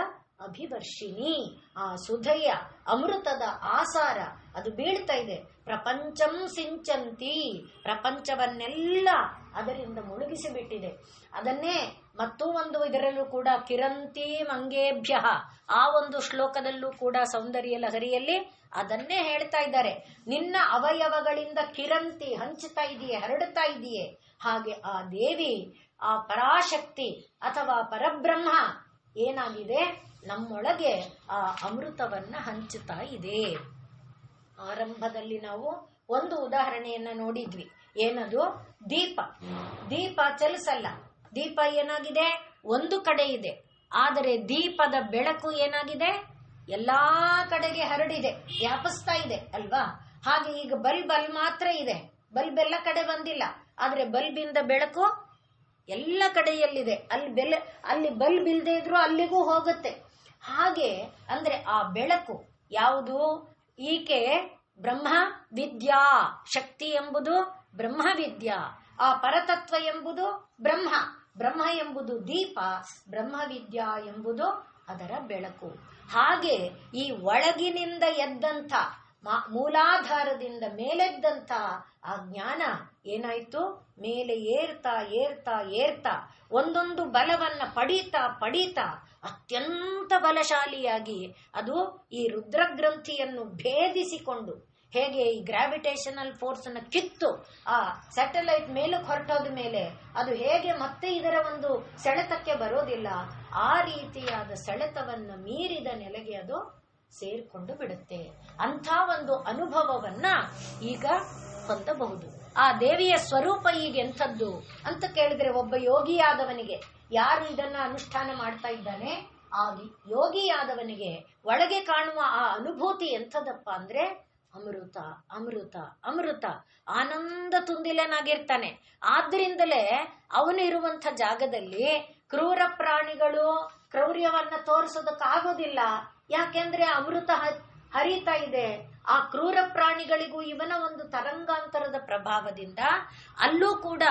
ಅಭಿವರ್ಷಿಣಿ, ಆ ಸುಧೆಯ ಅಮೃತದ ಆಸಾರ ಅದು ಬೀಳ್ತಾ ಇದೆ. ಪ್ರಪಂಚಂ ಸಿಂಚಂತಿ, ಪ್ರಪಂಚವನ್ನೆಲ್ಲ ಅದರಿಂದ ಮುಳುಗಿಸಿ ಬಿಟ್ಟಿದೆ. ಅದನ್ನೇ ಮತ್ತೂ ಒಂದು ಇದರಲ್ಲೂ ಕೂಡ ಕಿರಂತಿ ಮಂಗೇಭ್ಯ, ಆ ಒಂದು ಶ್ಲೋಕದಲ್ಲೂ ಕೂಡ ಸೌಂದರ್ಯ ಲಹರಿಯಲ್ಲಿ ಅದನ್ನೇ ಹೇಳ್ತಾ ಇದ್ದಾರೆ. ನಿನ್ನ ಅವಯವಗಳಿಂದ ಕಿರಂತಿ ಹಂಚುತ್ತಾ ಇದೆಯೇ, ಹರಡುತ್ತಾ ಇದೆಯೇ. ಹಾಗೆ ಆ ದೇವಿ, ಆ ಪರಾಶಕ್ತಿ ಅಥವಾ ಪರಬ್ರಹ್ಮ ಏನಾಗಿದೆ? ನಮ್ಮೊಳಗೆ ಆ ಅಮೃತವನ್ನ ಹಂಚುತ್ತಾ ಇದೆ. ಆರಂಭದಲ್ಲಿ ನಾವು ಒಂದು ಉದಾಹರಣೆಯನ್ನ ನೋಡಿದ್ವಿ. ಏನದು? ದೀಪ ಚಲಿಸಲ್ಲ. ದೀಪ ಏನಾಗಿದೆ? ಒಂದು ಕಡೆ ಇದೆ. ಆದರೆ ದೀಪದ ಬೆಳಕು ಏನಾಗಿದೆ? ಎಲ್ಲಾ ಕಡೆಗೆ ಹರಡಿದೆ, ವ್ಯಾಪಿಸ್ತಾ ಇದೆ ಅಲ್ವಾ? ಹಾಗೆ ಈಗ ಬಲ್ಬ್ ಅಲ್ಲಿ ಮಾತ್ರ ಇದೆ, ಬಲ್ಬ್ ಎಲ್ಲ ಕಡೆ ಬಂದಿಲ್ಲ. ಆದ್ರೆ ಬಲ್ಬಿಂದ ಬೆಳಕು ಎಲ್ಲ ಕಡೆಯಲ್ಲಿದೆ. ಅಲ್ಲಿ ಬಲ್ಬ್ ಇಲ್ಲದೆ ಇದ್ರೂ ಅಲ್ಲಿಗೂ ಹೋಗುತ್ತೆ. ಹಾಗೆ ಅಂದ್ರೆ ಆ ಬೆಳಕು ಯಾವುದು? ಈಕೆ ಬ್ರಹ್ಮ ವಿದ್ಯಾ, ಶಕ್ತಿ ಎಂಬುದು ಬ್ರಹ್ಮ ವಿದ್ಯಾ, ಆ ಪರತತ್ವ ಎಂಬುದು ಬ್ರಹ್ಮ ಎಂಬುದು ದೀಪ, ಬ್ರಹ್ಮ ವಿದ್ಯಾ ಎಂಬುದು ಅದರ ಬೆಳಕು. ಹಾಗೆ ಈ ಒಳಗಿನಿಂದ ಎದ್ದಂಥ ಮೂಲಾಧಾರದಿಂದ ಮೇಲೆದ್ದಂಥ ಆ ಜ್ಞಾನ ಏನಾಯ್ತು? ಮೇಲೆ ಏರ್ತಾ ಏರ್ತಾ ಏರ್ತಾ ಒಂದೊಂದು ಬಲವನ್ನ ಪಡೀತಾ ಅತ್ಯಂತ ಬಲಶಾಲಿಯಾಗಿ ಅದು ಈ ರುದ್ರಗ್ರಂಥಿಯನ್ನು ಭೇದಿಸಿಕೊಂಡು, ಹೇಗೆ ಈ ಗ್ರಾವಿಟೇಷನಲ್ ಫೋರ್ಸ್ ಅನ್ನ ಕಿತ್ತು ಆ ಸ್ಯಾಟಲೈಟ್ ಮೇಲಕ್ಕೆ ಹೊರಟೋದ ಮೇಲೆ ಅದು ಹೇಗೆ ಮತ್ತೆ ಇದರ ಒಂದು ಸೆಳೆತಕ್ಕೆ ಬರೋದಿಲ್ಲ, ಆ ರೀತಿಯಾದ ಸೆಳೆತವನ್ನ ಮೀರಿದ ನೆಲೆಗೆ ಅದು ಸೇರ್ಕೊಂಡು ಬಿಡುತ್ತೆ. ಅಂಥ ಒಂದು ಅನುಭವವನ್ನ ಈಗ ಹೊಂದಬಹುದು. ಆ ದೇವಿಯ ಸ್ವರೂಪ ಈಗ ಎಂಥದ್ದು ಅಂತ ಕೇಳಿದ್ರೆ, ಒಬ್ಬ ಯೋಗಿಯಾದವನಿಗೆ, ಯಾರು ಇದನ್ನ ಅನುಷ್ಠಾನ ಮಾಡ್ತಾ ಇದ್ದಾನೆ ಆ ಯೋಗಿಯಾದವನಿಗೆ ಒಳಗೆ ಕಾಣುವ ಆ ಅನುಭೂತಿ ಎಂಥದಪ್ಪ ಅಂದ್ರೆ ಅಮೃತ ಅಮೃತ ಅಮೃತ, ಆನಂದ ತುಂದಿಲನಾಗಿರ್ತಾನೆ. ಆದ್ರಿಂದಲೇ ಅವನು ಇರುವಂಥ ಜಾಗದಲ್ಲಿ ಕ್ರೂರ ಪ್ರಾಣಿಗಳು ಕ್ರೌರ್ಯವನ್ನ ತೋರಿಸೋದಕ್ಕಾಗೋದಿಲ್ಲ. ಯಾಕೆಂದ್ರೆ ಅಮೃತ ಹರಿತಾ ಇದೆ. ಆ ಕ್ರೂರ ಪ್ರಾಣಿಗಳಿಗೂ ಇವನ ಒಂದು ತರಂಗಾಂತರದ ಪ್ರಭಾವದಿಂದ ಅಲ್ಲೂ ಕೂಡ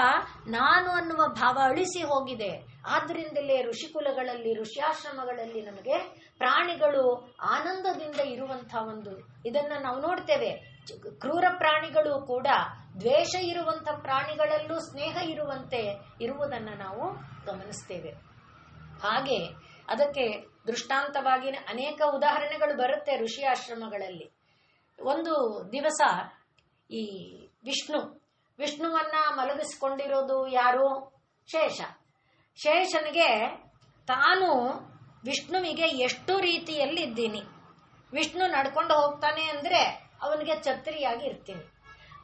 ನಾನು ಅನ್ನುವ ಭಾವ ಅಳಿಸಿ ಹೋಗಿದೆ. ಆದ್ರಿಂದಲೇ ಋಷಿಕುಲಗಳಲ್ಲಿ, ಋಷ್ಯಾಶ್ರಮಗಳಲ್ಲಿ ನಮಗೆ ಪ್ರಾಣಿಗಳು ಆನಂದದಿಂದ ಇರುವಂತಹ ಒಂದು ಇದನ್ನ ನಾವು ನೋಡ್ತೇವೆ. ಕ್ರೂರ ಪ್ರಾಣಿಗಳು ಕೂಡ ದ್ವೇಷ ಇರುವಂತ ಪ್ರಾಣಿಗಳಲ್ಲೂ ಸ್ನೇಹ ಇರುವಂತೆ ಇರುವುದನ್ನ ನಾವು ಗಮನಿಸ್ತೇವೆ. ಹಾಗೆ ಅದಕ್ಕೆ ದೃಷ್ಟಾಂತವಾಗಿ ಅನೇಕ ಉದಾಹರಣೆಗಳು ಬರುತ್ತೆ ಋಷಿ ಆಶ್ರಮಗಳಲ್ಲಿ. ಒಂದು ದಿವಸ ಈ ವಿಷ್ಣುವನ್ನ ಮಲಗಿಸಿಕೊಂಡಿರೋದು ಯಾರು? ಶೇಷನಿಗೆ ತಾನು ವಿಷ್ಣುವಿಗೆ ಎಷ್ಟು ರೀತಿಯಲ್ಲಿ ಇದ್ದೀನಿ. ವಿಷ್ಣು ನಡ್ಕೊಂಡು ಹೋಗ್ತಾನೆ ಅಂದ್ರೆ ಅವನಿಗೆ ಛತ್ರಿಯಾಗಿ ಇರ್ತೀನಿ.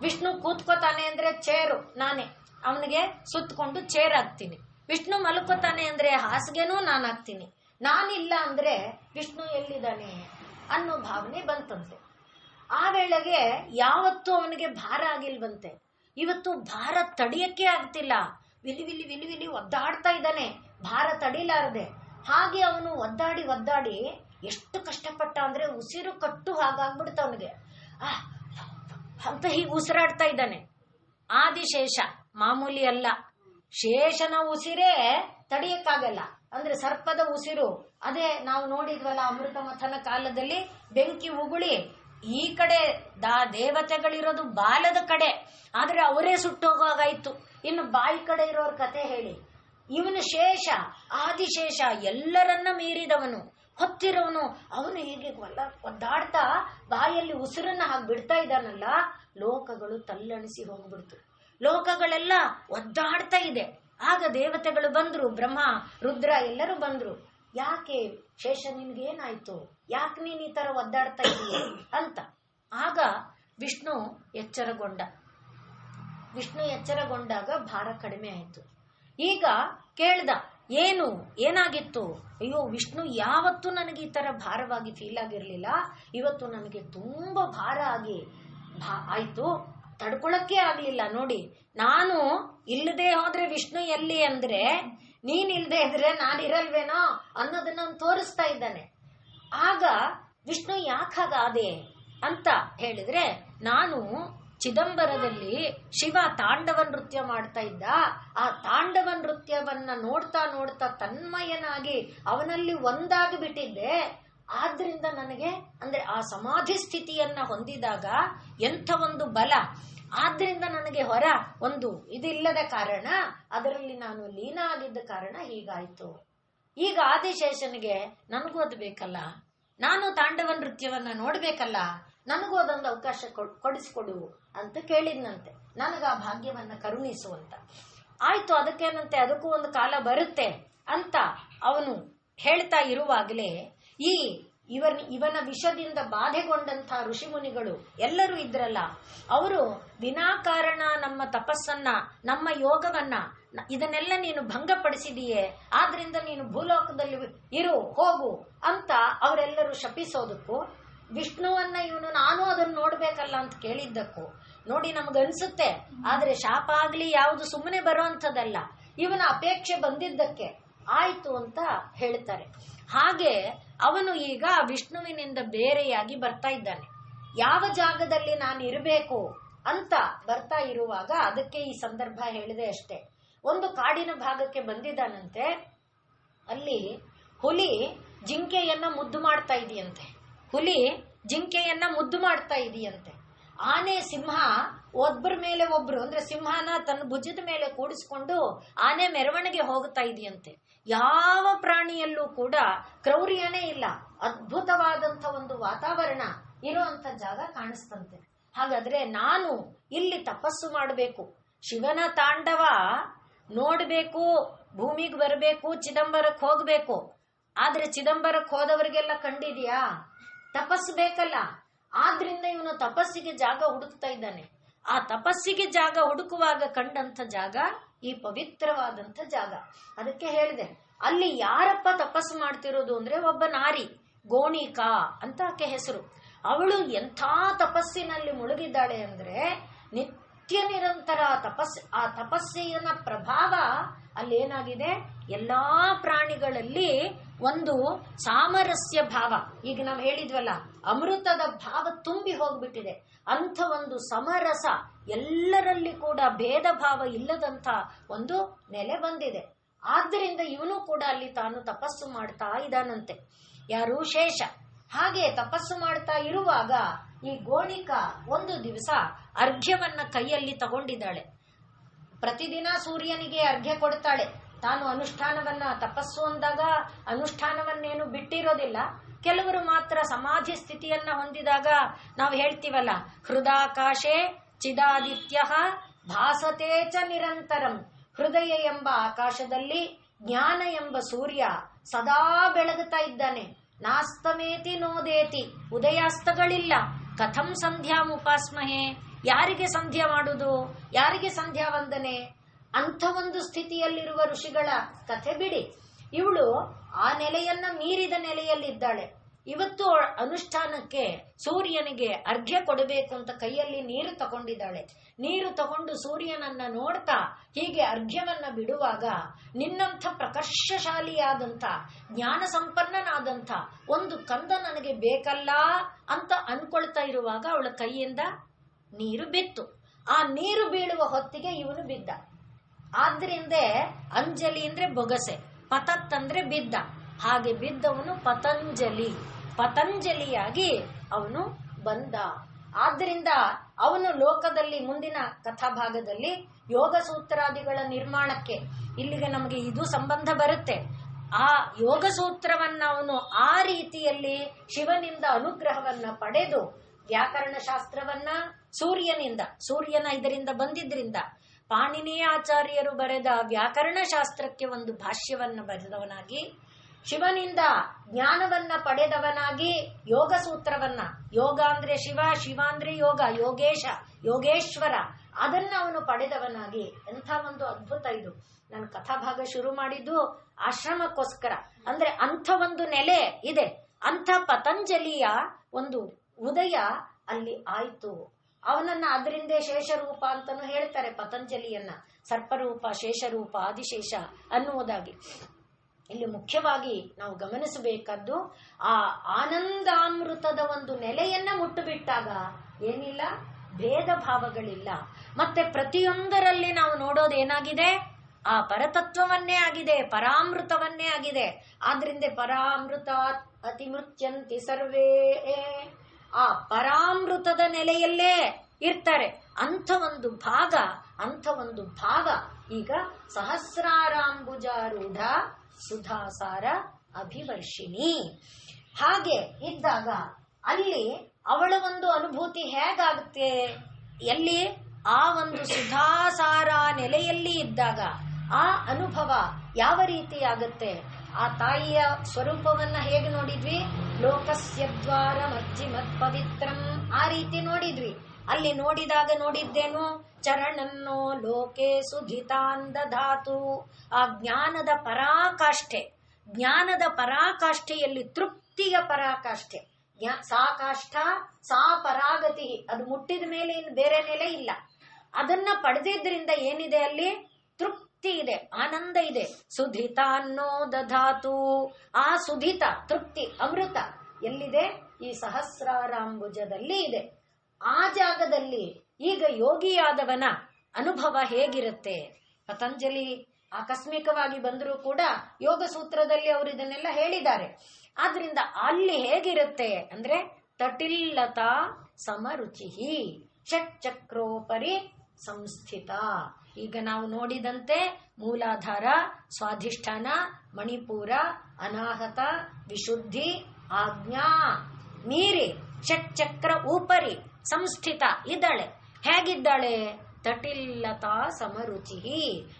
ವಿಷ್ಣು ಕೂತ್ಕೋತಾನೆ ಅಂದ್ರೆ ಚೇರು ನಾನೇ, ಅವನಿಗೆ ಸುತ್ತಕೊಂಡು ಚೇರ್ ಹಾಕ್ತೀನಿ. ವಿಷ್ಣು ಮಲ್ಕೋತಾನೆ ಅಂದ್ರೆ ಹಾಸಿಗೆನೂ ನಾನು ಹಾಕ್ತೀನಿ. ನಾನಿಲ್ಲ ಅಂದ್ರೆ ವಿಷ್ಣು ಎಲ್ಲಿದ್ದಾನೆ ಅನ್ನೋ ಭಾವನೆ ಬಂತಂತೆ. ಆ ವೇಳೆಗೆ ಯಾವತ್ತೂ ಅವನಿಗೆ ಭಾರ ಆಗಿಲ್ವಂತೆ. ಇವತ್ತು ಭಾರ ತಡಿಯಕ್ಕೆ ಆಗ್ತಿಲ್ಲ. ವಿಲಿ ಒದ್ದಾಡ್ತಾ ಇದ್ದಾನೆ, ಭಾರ ತಡಿಲಾರದೆ. ಹಾಗೆ ಅವನು ಒದ್ದಾಡಿ ಒದ್ದಾಡಿ ಎಷ್ಟು ಕಷ್ಟಪಟ್ಟ ಅಂದ್ರೆ ಉಸಿರು ಕಟ್ಟು ಹಾಗಾಗ್ಬಿಡ್ತ ಅವನಿಗೆ ಅಂತ ಹೀಗೆ ಉಸಿರಾಡ್ತಾ ಇದ್ದಾನೆ. ಆದಿಶೇಷ ಮಾಮೂಲಿ ಅಲ್ಲ, ಶೇಷನ ಉಸಿರೇ ತಡೆಯಕ್ಕಾಗಲ್ಲ. ಅಂದ್ರೆ ಸರ್ಪದ ಉಸಿರು, ಅದೇ ನಾವು ನೋಡಿದ್ವಲ್ಲ ಅಮೃತ ಮಥನ ಕಾಲದಲ್ಲಿ, ಬೆಂಕಿ ಉಗುಳಿ ಈ ಕಡೆ ದೇವತೆಗಳಿರೋದು ಬಾಲದ ಕಡೆ, ಆದ್ರೆ ಅವರೇ ಸುಟ್ಟೋಗಾಯ್ತು. ಇನ್ನು ಬಾಯಿ ಕಡೆ ಇರೋರ್ ಕತೆ ಹೇಳಿ. ಇವನು ಶೇಷ, ಆದಿಶೇಷ, ಎಲ್ಲರನ್ನ ಮೀರಿದವನು, ಹೊತ್ತಿರೋನು. ಅವನು ಹೀಗೆ ಒದ್ದಾಡ್ತಾ ಬಾಯಲ್ಲಿ ಉಸಿರನ್ನ ಹಾಗೆ ಬಿಡ್ತಾ ಇದ್ದಾನಲ್ಲ, ಲೋಕಗಳು ತಲ್ಲಣಿಸಿ ಹೋಗ್ಬಿಡ್ತು. ಲೋಕಗಳೆಲ್ಲ ಒದ್ದಾಡ್ತಾ ಇದೆ. ಆಗ ದೇವತೆಗಳು ಬಂದ್ರು, ಬ್ರಹ್ಮ ರುದ್ರ ಎಲ್ಲರೂ ಬಂದ್ರು. ಯಾಕೆ ಶೇಷ ನಿನ್ಗೇನಾಯ್ತು, ಯಾಕೆ ನೀನ್ ಈ ತರ ಒದ್ದಾಡ್ತಾ ಇದೀಯ ಅಂತ. ಆಗ ವಿಷ್ಣು ಎಚ್ಚರಗೊಂಡಾಗ ಭಾರ ಕಡಿಮೆ ಆಯ್ತು. ಈಗ ಕೇಳ್ದ, ಏನಾಗಿತ್ತು? ಅಯ್ಯೋ ವಿಷ್ಣು, ಯಾವತ್ತೂ ನನಗೆ ಈ ತರ ಭಾರವಾಗಿ ಫೀಲ್ ಆಗಿರ್ಲಿಲ್ಲ, ಇವತ್ತು ನನಗೆ ತುಂಬಾ ಭಾರ ಆಗಿ ಆಯ್ತು, ತಡ್ಕೊಳಕ್ಕೆ ಆಗ್ಲಿಲ್ಲ. ನೋಡಿ, ನಾನು ಇಲ್ಲದೆ ಹೋದ್ರೆ ವಿಷ್ಣು ಎಲ್ಲಿ ಅಂದ್ರೆ, ನೀನ್ ಇಲ್ದೆ ಇದ್ರೆ ನಾನಿರಲ್ವೇನೋ ಅನ್ನೋದನ್ನ ತೋರಿಸ್ತಾ ಇದ್ದಾನೆ. ಆಗ ವಿಷ್ಣು ಯಾಕಾಗಾದೆ ಅಂತ ಹೇಳಿದ್ರೆ, ನಾನು ಚಿದಂಬರದಲ್ಲಿ ಶಿವ ತಾಂಡವ ನೃತ್ಯ ಮಾಡ್ತಾ ಇದ್ದ. ಆ ತಾಂಡವ ನೃತ್ಯವನ್ನ ನೋಡ್ತಾ ನೋಡ್ತಾ ತನ್ಮಯನಾಗಿ ಅವನಲ್ಲಿ ಒಂದಾಗಿ ಬಿಟ್ಟಿದ್ದೆ. ಆದ್ರಿಂದ ನನಗೆ ಅಂದ್ರೆ ಆ ಸಮಾಧಿ ಸ್ಥಿತಿಯನ್ನ ಹೊಂದಿದಾಗ ಎಂಥ ಒಂದು ಬಲ, ಆದ್ರಿಂದ ನನಗೆ ಹೊರ ಒಂದು ಇದಿಲ್ಲದ ಕಾರಣ, ಅದರಲ್ಲಿ ನಾನು ಲೀನ ಆಗಿದ್ದ ಕಾರಣ ಹೀಗಾಯ್ತು. ಈಗ ಆದಿಶೇಷನಿಗೆ ನನಗೂ ಅದು ಬೇಕಲ್ಲ, ನಾನು ತಾಂಡವ ನೃತ್ಯವನ್ನ ನೋಡ್ಬೇಕಲ್ಲ, ನನಗೂ ಅದೊಂದು ಅವಕಾಶ ಕೊಡಿಸಿಕೊಡು ಅಂತ ಕೇಳಿದ್ನಂತೆ, ನನಗ ಆ ಭಾಗ್ಯವನ್ನ ಕರುಣಿಸುವಂತ. ಆಯ್ತು, ಅದಕ್ಕೇನಂತೆ, ಅದಕ್ಕೂ ಒಂದು ಕಾಲ ಬರುತ್ತೆ ಅಂತ ಅವನು ಹೇಳ್ತಾ ಇರುವಾಗಲೇ ಇವನ ವಿಷದಿಂದ ಬಾಧೆಗೊಂಡಂತ ಋಷಿಮುನಿಗಳು ಎಲ್ಲರೂ ಇದ್ರಲ್ಲ, ಅವರು ವಿನಾಕಾರಣ ನಮ್ಮ ತಪಸ್ಸನ್ನ, ನಮ್ಮ ಯೋಗವನ್ನ, ಇದನ್ನೆಲ್ಲ ನೀನು ಭಂಗಪಡಿಸಿದೀಯೇ, ಆದ್ರಿಂದ ನೀನು ಭೂಲೋಕದಲ್ಲಿ ಹೋಗು ಅಂತ ಅವರೆಲ್ಲರೂ ಶಪಿಸೋದಕ್ಕೂ, ವಿಷ್ಣುವನ್ನ ಇವನು ನಾನು ಅದನ್ನ ನೋಡ್ಬೇಕಲ್ಲ ಅಂತ ಕೇಳಿದ್ದಕ್ಕೂ ನೋಡಿ ನಮಗನ್ಸುತ್ತೆ. ಆದ್ರೆ ಶಾಪ ಆಗ್ಲಿ ಯಾವುದು ಸುಮ್ಮನೆ ಬರುವಂಥದ್ದಲ್ಲ, ಇವನ ಅಪೇಕ್ಷೆ ಬಂದಿದ್ದಕ್ಕೆ ಆಯ್ತು ಅಂತ ಹೇಳ್ತಾರೆ. ಹಾಗೆ ಅವನು ಈಗ ವಿಷ್ಣುವಿನಿಂದ ಬೇರೆಯಾಗಿ ಬರ್ತಾ ಇದ್ದಾನೆ. ಯಾವ ಜಾಗದಲ್ಲಿ ನಾನು ಇರಬೇಕು ಅಂತ ಬರ್ತಾ ಇರುವಾಗ, ಅದಕ್ಕೆ ಈ ಸಂದರ್ಭ ಹೇಳಿದೆ ಅಷ್ಟೇ. ಒಂದು ಕಾಡಿನ ಭಾಗಕ್ಕೆ ಬಂದಿದ್ದಾನಂತೆ. ಅಲ್ಲಿ ಹುಲಿ ಜಿಂಕೆಯನ್ನ ಮುದ್ದು ಮಾಡ್ತಾ ಇದೆಯಂತೆ. ಆನೆ ಸಿಂಹ ಒಬ್ಬರ ಮೇಲೆ ಒಬ್ರು, ಅಂದ್ರೆ ಸಿಂಹನ ತನ್ನ ಭುಜದ ಮೇಲೆ ಕೂಡಿಸ್ಕೊಂಡು ಆನೆ ಮೆರವಣಿಗೆ ಹೋಗ್ತಾ ಇದೆಯಂತೆ. ಯಾವ ಪ್ರಾಣಿಯಲ್ಲೂ ಕೂಡ ಕ್ರೌರ್ಯನೇ ಇಲ್ಲ, ಅದ್ಭುತವಾದಂತ ಒಂದು ವಾತಾವರಣ ಇರುವಂತ ಜಾಗ ಕಾಣಿಸ್ತಂತೆ. ಹಾಗಾದ್ರೆ ನಾನು ಇಲ್ಲಿ ತಪಸ್ಸು ಮಾಡಬೇಕು, ಶಿವನ ತಾಂಡವ ನೋಡ್ಬೇಕು, ಭೂಮಿಗೆ ಬರಬೇಕು, ಚಿದಂಬರಕ್ಕೆ ಹೋಗ್ಬೇಕು. ಆದ್ರೆ ಚಿದಂಬರಕ್ಕೆ ಹೋದವರಿಗೆಲ್ಲ ಕಂಡಿದ್ಯಾ? ತಪಸ್ಸು ಬೇಕಲ್ಲ. ಆದ್ರಿಂದ ಇವನು ತಪಸ್ಸಿಗೆ ಜಾಗ ಹುಡುಕ್ತಾ ಇದ್ದಾನೆ. ಆ ತಪಸ್ಸಿಗೆ ಜಾಗ ಹುಡುಕುವಾಗ ಕಂಡಂತ ಜಾಗ ಈ ಪವಿತ್ರವಾದಂತ ಜಾಗ. ಅದಕ್ಕೆ ಹೇಳಿದೆ, ಅಲ್ಲಿ ಯಾರಪ್ಪ ತಪಸ್ಸು ಮಾಡ್ತಿರೋದು ಅಂದ್ರೆ ಒಬ್ಬ ನಾರಿ, ಗೋಣಿಕಾ ಅಂತ ಆಕೆ ಹೆಸರು. ಅವಳು ಎಂಥ ತಪಸ್ಸಿನಲ್ಲಿ ಮುಳುಗಿದ್ದಾಳೆ ಅಂದ್ರೆ ನಿತ್ಯ ನಿರಂತರ ಆ ತಪಸ್ಸಿನ ಪ್ರಭಾವ ಅಲ್ಲೇನಾಗಿದೆ, ಎಲ್ಲಾ ಪ್ರಾಣಿಗಳಲ್ಲಿ ಒಂದು ಸಾಮರಸ್ಯ ಭಾವ, ಈಗ ನಾವು ಹೇಳಿದ್ವಲ್ಲ ಅಮೃತದ ಭಾವ ತುಂಬಿ ಹೋಗ್ಬಿಟ್ಟಿದೆ. ಅಂಥ ಒಂದು ಸಮರಸ, ಎಲ್ಲರಲ್ಲಿ ಕೂಡ ಭೇದ ಭಾವ ಇಲ್ಲದಂತ ಒಂದು ನೆಲೆ ಬಂದಿದೆ. ಆದ್ದರಿಂದ ಇವನು ಕೂಡ ಅಲ್ಲಿ ತಾನು ತಪಸ್ಸು ಮಾಡ್ತಾ ಇದ್ದಾನಂತೆ. ಯಾರು? ಶೇಷ. ಹಾಗೆ ತಪಸ್ಸು ಮಾಡ್ತಾ ಇರುವಾಗ ಈ ಗೋಣಿಕಾ ಒಂದು ದಿವಸ ಅರ್ಘ್ಯವನ್ನ ಕೈಯಲ್ಲಿ ತಗೊಂಡಿದ್ದಾಳೆ. ಪ್ರತಿದಿನ ಸೂರ್ಯನಿಗೆ ಅರ್ಘ್ಯ ಕೊಡ್ತಾಳೆ. ತಾನು ಅನುಷ್ಠಾನವನ್ನ, ತಪಸ್ಸು ಅಂದಾಗ ಅನುಷ್ಠಾನವನ್ನೇನು ಬಿಟ್ಟಿರೋದಿಲ್ಲ. ಕೆಲವರು ಮಾತ್ರ ಸಮಾಧಿ ಸ್ಥಿತಿಯನ್ನ ಹೊಂದಿದಾಗ ನಾವು ಹೇಳ್ತೀವಲ್ಲ, ಹೃದಾಕಾಶೆ ಚಿದಾದಿತ್ಯ ಭಾಸತೆ ಚ ನಿರಂತರಂ. ಹೃದಯ ಎಂಬ ಆಕಾಶದಲ್ಲಿ ಜ್ಞಾನ ಎಂಬ ಸೂರ್ಯ ಸದಾ ಬೆಳಗುತ್ತಾ ಇದ್ದಾನೆ. ನಾಸ್ತಮೇತಿ ನೋದೇತಿ, ಉದಯಾಸ್ತಗಳಿಲ್ಲ. ಕಥಂ ಸಂಧ್ಯಾ ಮುಪಾಸ್ಮಹೆ, ಯಾರಿಗೆ ಸಂಧ್ಯಾ ಮಾಡುವುದು, ಯಾರಿಗೆ ಸಂಧ್ಯಾ ವಂದನೆ? ಅಂಥ ಒಂದು ಸ್ಥಿತಿಯಲ್ಲಿರುವ ಋಷಿಗಳ ಕಥೆ ಬಿಡಿ. ಇವಳು ಆ ನೆಲೆಯನ್ನ ಮೀರಿದ ನೆಲೆಯಲ್ಲಿದ್ದಾಳೆ. ಇವತ್ತು ಅನುಷ್ಠಾನಕ್ಕೆ ಸೂರ್ಯನಿಗೆ ಅರ್ಘ್ಯ ಕೊಡಬೇಕು ಅಂತ ಕೈಯಲ್ಲಿ ನೀರು ತಗೊಂಡಿದ್ದಾಳೆ. ನೀರು ತಗೊಂಡು ಸೂರ್ಯನನ್ನ ನೋಡ್ತಾ ಹೀಗೆ ಅರ್ಘ್ಯವನ್ನ ಬಿಡುವಾಗ ನಿನ್ನಂಥ ಪ್ರಕರ್ಷಶಾಲಿಯಾದಂಥ ಜ್ಞಾನ ಸಂಪನ್ನನಾದಂಥ ಒಂದು ಕಂದ ನನಗೆ ಬೇಕಲ್ಲ ಅಂತ ಅನ್ಕೊಳ್ತಾ ಇರುವಾಗ ಅವಳ ಕೈಯಿಂದ ನೀರು ಬಿತ್ತು. ಆ ನೀರು ಬೀಳುವ ಹೊತ್ತಿಗೆ ಇವನು ಬಿದ್ದ. ಆದ್ರಿಂದ ಅಂಜಲಿ ಅಂದ್ರೆ ಬೊಗಸೆ, ಪತತ್ ಅಂದ್ರೆ ಬಿದ್ದ. ಹಾಗೆ ಬಿದ್ದವನು ಪತಂಜಲಿಯಾಗಿ ಅವನು ಬಂದ. ಆದ್ದರಿಂದ ಅವನು ಲೋಕದಲ್ಲಿ ಮುಂದಿನ ಕಥಾಭಾಗದಲ್ಲಿ ಯೋಗ ಸೂತ್ರಾದಿಗಳ ನಿರ್ಮಾಣಕ್ಕೆ ಇಲ್ಲಿಗೆ ನಮಗೆ ಇದು ಸಂಬಂಧ ಬರುತ್ತೆ. ಆ ಯೋಗ ಸೂತ್ರವನ್ನ ಅವನು ಆ ರೀತಿಯಲ್ಲಿ ಶಿವನಿಂದ ಅನುಗ್ರಹವನ್ನ ಪಡೆದು ವ್ಯಾಕರಣ ಶಾಸ್ತ್ರವನ್ನ ಸೂರ್ಯನ ಇದರಿಂದ ಬಂದಿದ್ರಿಂದ ಪಾಣಿನಿ ಆಚಾರ್ಯರು ಬರೆದ ವ್ಯಾಕರಣ ಶಾಸ್ತ್ರಕ್ಕೆ ಒಂದು ಭಾಷ್ಯವನ್ನ ಬರೆದವನಾಗಿ, ಶಿವನಿಂದ ಜ್ಞಾನವನ್ನ ಪಡೆದವನಾಗಿ, ಯೋಗ ಸೂತ್ರವನ್ನ, ಯೋಗ ಅಂದ್ರೆ ಶಿವ, ಶಿವ ಅಂದ್ರೆ ಯೋಗ, ಯೋಗೇಶ್ವರ, ಅದನ್ನ ಅವನು ಪಡೆದವನಾಗಿ. ಎಂಥ ಒಂದು ಅದ್ಭುತ ಇದು. ನಾನು ಕಥಾಭಾಗ ಶುರು ಮಾಡಿದ್ದು ಆಶ್ರಮಕ್ಕೋಸ್ಕರ. ಅಂದ್ರೆ ಅಂಥ ಒಂದು ನೆಲೆ ಇದೆ. ಅಂಥ ಪತಂಜಲಿಯ ಒಂದು ಉದಯ ಅಲ್ಲಿ ಆಯ್ತು. ಅವನನ್ನ ಅದರಿಂದ ಶೇಷರೂಪ ಅಂತಾನು ಹೇಳ್ತಾರೆ. ಪತಂಜಲಿಯನ್ನ ಸರ್ಪರೂಪ, ಶೇಷರೂಪ, ಆದಿಶೇಷ ಅನ್ನುವುದಾಗಿ. ಇಲ್ಲಿ ಮುಖ್ಯವಾಗಿ ನಾವು ಗಮನಿಸಬೇಕಾದ್ದು ಆ ಆನಂದಾಮೃತದ ಒಂದು ನೆಲೆಯನ್ನ ಮುಟ್ಟುಬಿಟ್ಟಾಗ ಏನಿಲ್ಲ, ಭೇದ ಭಾವಗಳಿಲ್ಲ. ಮತ್ತೆ ಪ್ರತಿಯೊಂದರಲ್ಲಿ ನಾವು ನೋಡೋದು ಏನಾಗಿದೆ, ಆ ಪರತತ್ವವನ್ನೇ ಆಗಿದೆ, ಪರಾಮೃತವನ್ನೇ ಆಗಿದೆ. ಆದ್ರಿಂದ ಪರಾಮೃತ ಅತಿಮೃತ್ಯಂತಿ ಸರ್ವೇ, ಆ ಪರಾಮೃತದ ನೆಲೆಯಲ್ಲೇ ಇರ್ತಾರೆ. ಅಂಥ ಒಂದು ಭಾಗ ಈಗ ಸಹಸ್ರಾರಾಂಬುಜಾರೂಢ ಸುಧಾಸಾರ ಅಭಿವರ್ಷಿಣಿ. ಹಾಗೆ ಇದ್ದಾಗ ಅಲ್ಲಿ ಅವಳ ಒಂದು ಅನುಭೂತಿ ಹೇಗಾಗುತ್ತೆ, ಎಲ್ಲಿ ಆ ಒಂದು ಸುಧಾಸಾರ ನೆಲೆಯಲ್ಲಿ ಇದ್ದಾಗ ಆ ಅನುಭವ ಯಾವ ರೀತಿ ಆಗುತ್ತೆ. ಆ ತಾಯಿಯ ಸ್ವರೂಪವನ್ನ ಹೇಗೆ ನೋಡಿದ್ವಿ, ಲೋಕಸ್ಯ ದ್ವಾರ ಮಜ್ಜಿಮತ್ ಪವಿತ್ರಂ, ಆ ರೀತಿ ನೋಡಿದ್ವಿ. ಅಲ್ಲಿ ನೋಡಿದಾಗ ನೋಡಿದ್ದೇನು, ಚರಣನ್ನೋ ಲೋಕೆ ಸುಧಿತಾಂದಧಾತು. ಆ ಜ್ಞಾನದ ಪರಾಕಾಷ್ಠೆಯಲ್ಲಿ ತೃಪ್ತಿಯ ಪರಾಕಾಷ್ಠೆ, ಸಾ ಕಾಷ್ಠ ಸಾ ಪರಾಗತಿ. ಅದು ಮುಟ್ಟಿದ ಮೇಲೆ ಇನ್ನು ಬೇರೆ ನೆಲೆ ಇಲ್ಲ. ಅದನ್ನ ಪಡೆದಿದ್ರಿಂದ ಏನಿದೆ, ಅಲ್ಲಿ ತೃಪ್ತಿ ಇದೆ, ಆನಂದ ಇದೆ. ಸುಧಿತ ಅನ್ನೋ ದಧಾತು. ಆ ಸುಧಿತ ತೃಪ್ತಿ ಅಮೃತ ಎಲ್ಲಿದೆ, ಈ ಸಹಸ್ರಾರಾಂಬುಜದಲ್ಲಿ ಇದೆ. ಆ ಜಾಗದಲ್ಲಿ ಈಗ ಯೋಗಿಯಾದವನ ಅನುಭವ ಹೇಗಿರುತ್ತೆ. ಪತಂಜಲಿ ಆಕಸ್ಮಿಕವಾಗಿ ಬಂದರೂ ಕೂಡ ಯೋಗ ಸೂತ್ರದಲ್ಲಿ ಅವರು ಇದನ್ನೆಲ್ಲ ಹೇಳಿದ್ದಾರೆ. ಆದ್ರಿಂದ ಅಲ್ಲಿ ಹೇಗಿರುತ್ತೆ ಅಂದ್ರೆ ತಟಿಲ್ಲತಾ ಸಮರುಚಿ ಷಟ್ಚಕ್ರೋಪರಿ ಸಂಸ್ಥಿತ. ಈಗ ನಾವು ನೋಡಿದಂತೆ ಮೂಲಾಧಾರ, ಸ್ವಾಧಿಷ್ಠಾನ, ಮಣಿಪೂರ, ಅನಾಹತ, ವಿಶುದ್ಧಿ, ಆಜ್ಞಾ ಮೀರಿ ಷಟ್ಚಕ್ರ ಉಪರಿ ಸಂಸ್ಥಿತ ಇದ್ದಾಳೆ. ಹೇಗಿದ್ದಾಳೆ, ತಟಿಲ್ಲತಾ ಸಮರುಚಿ.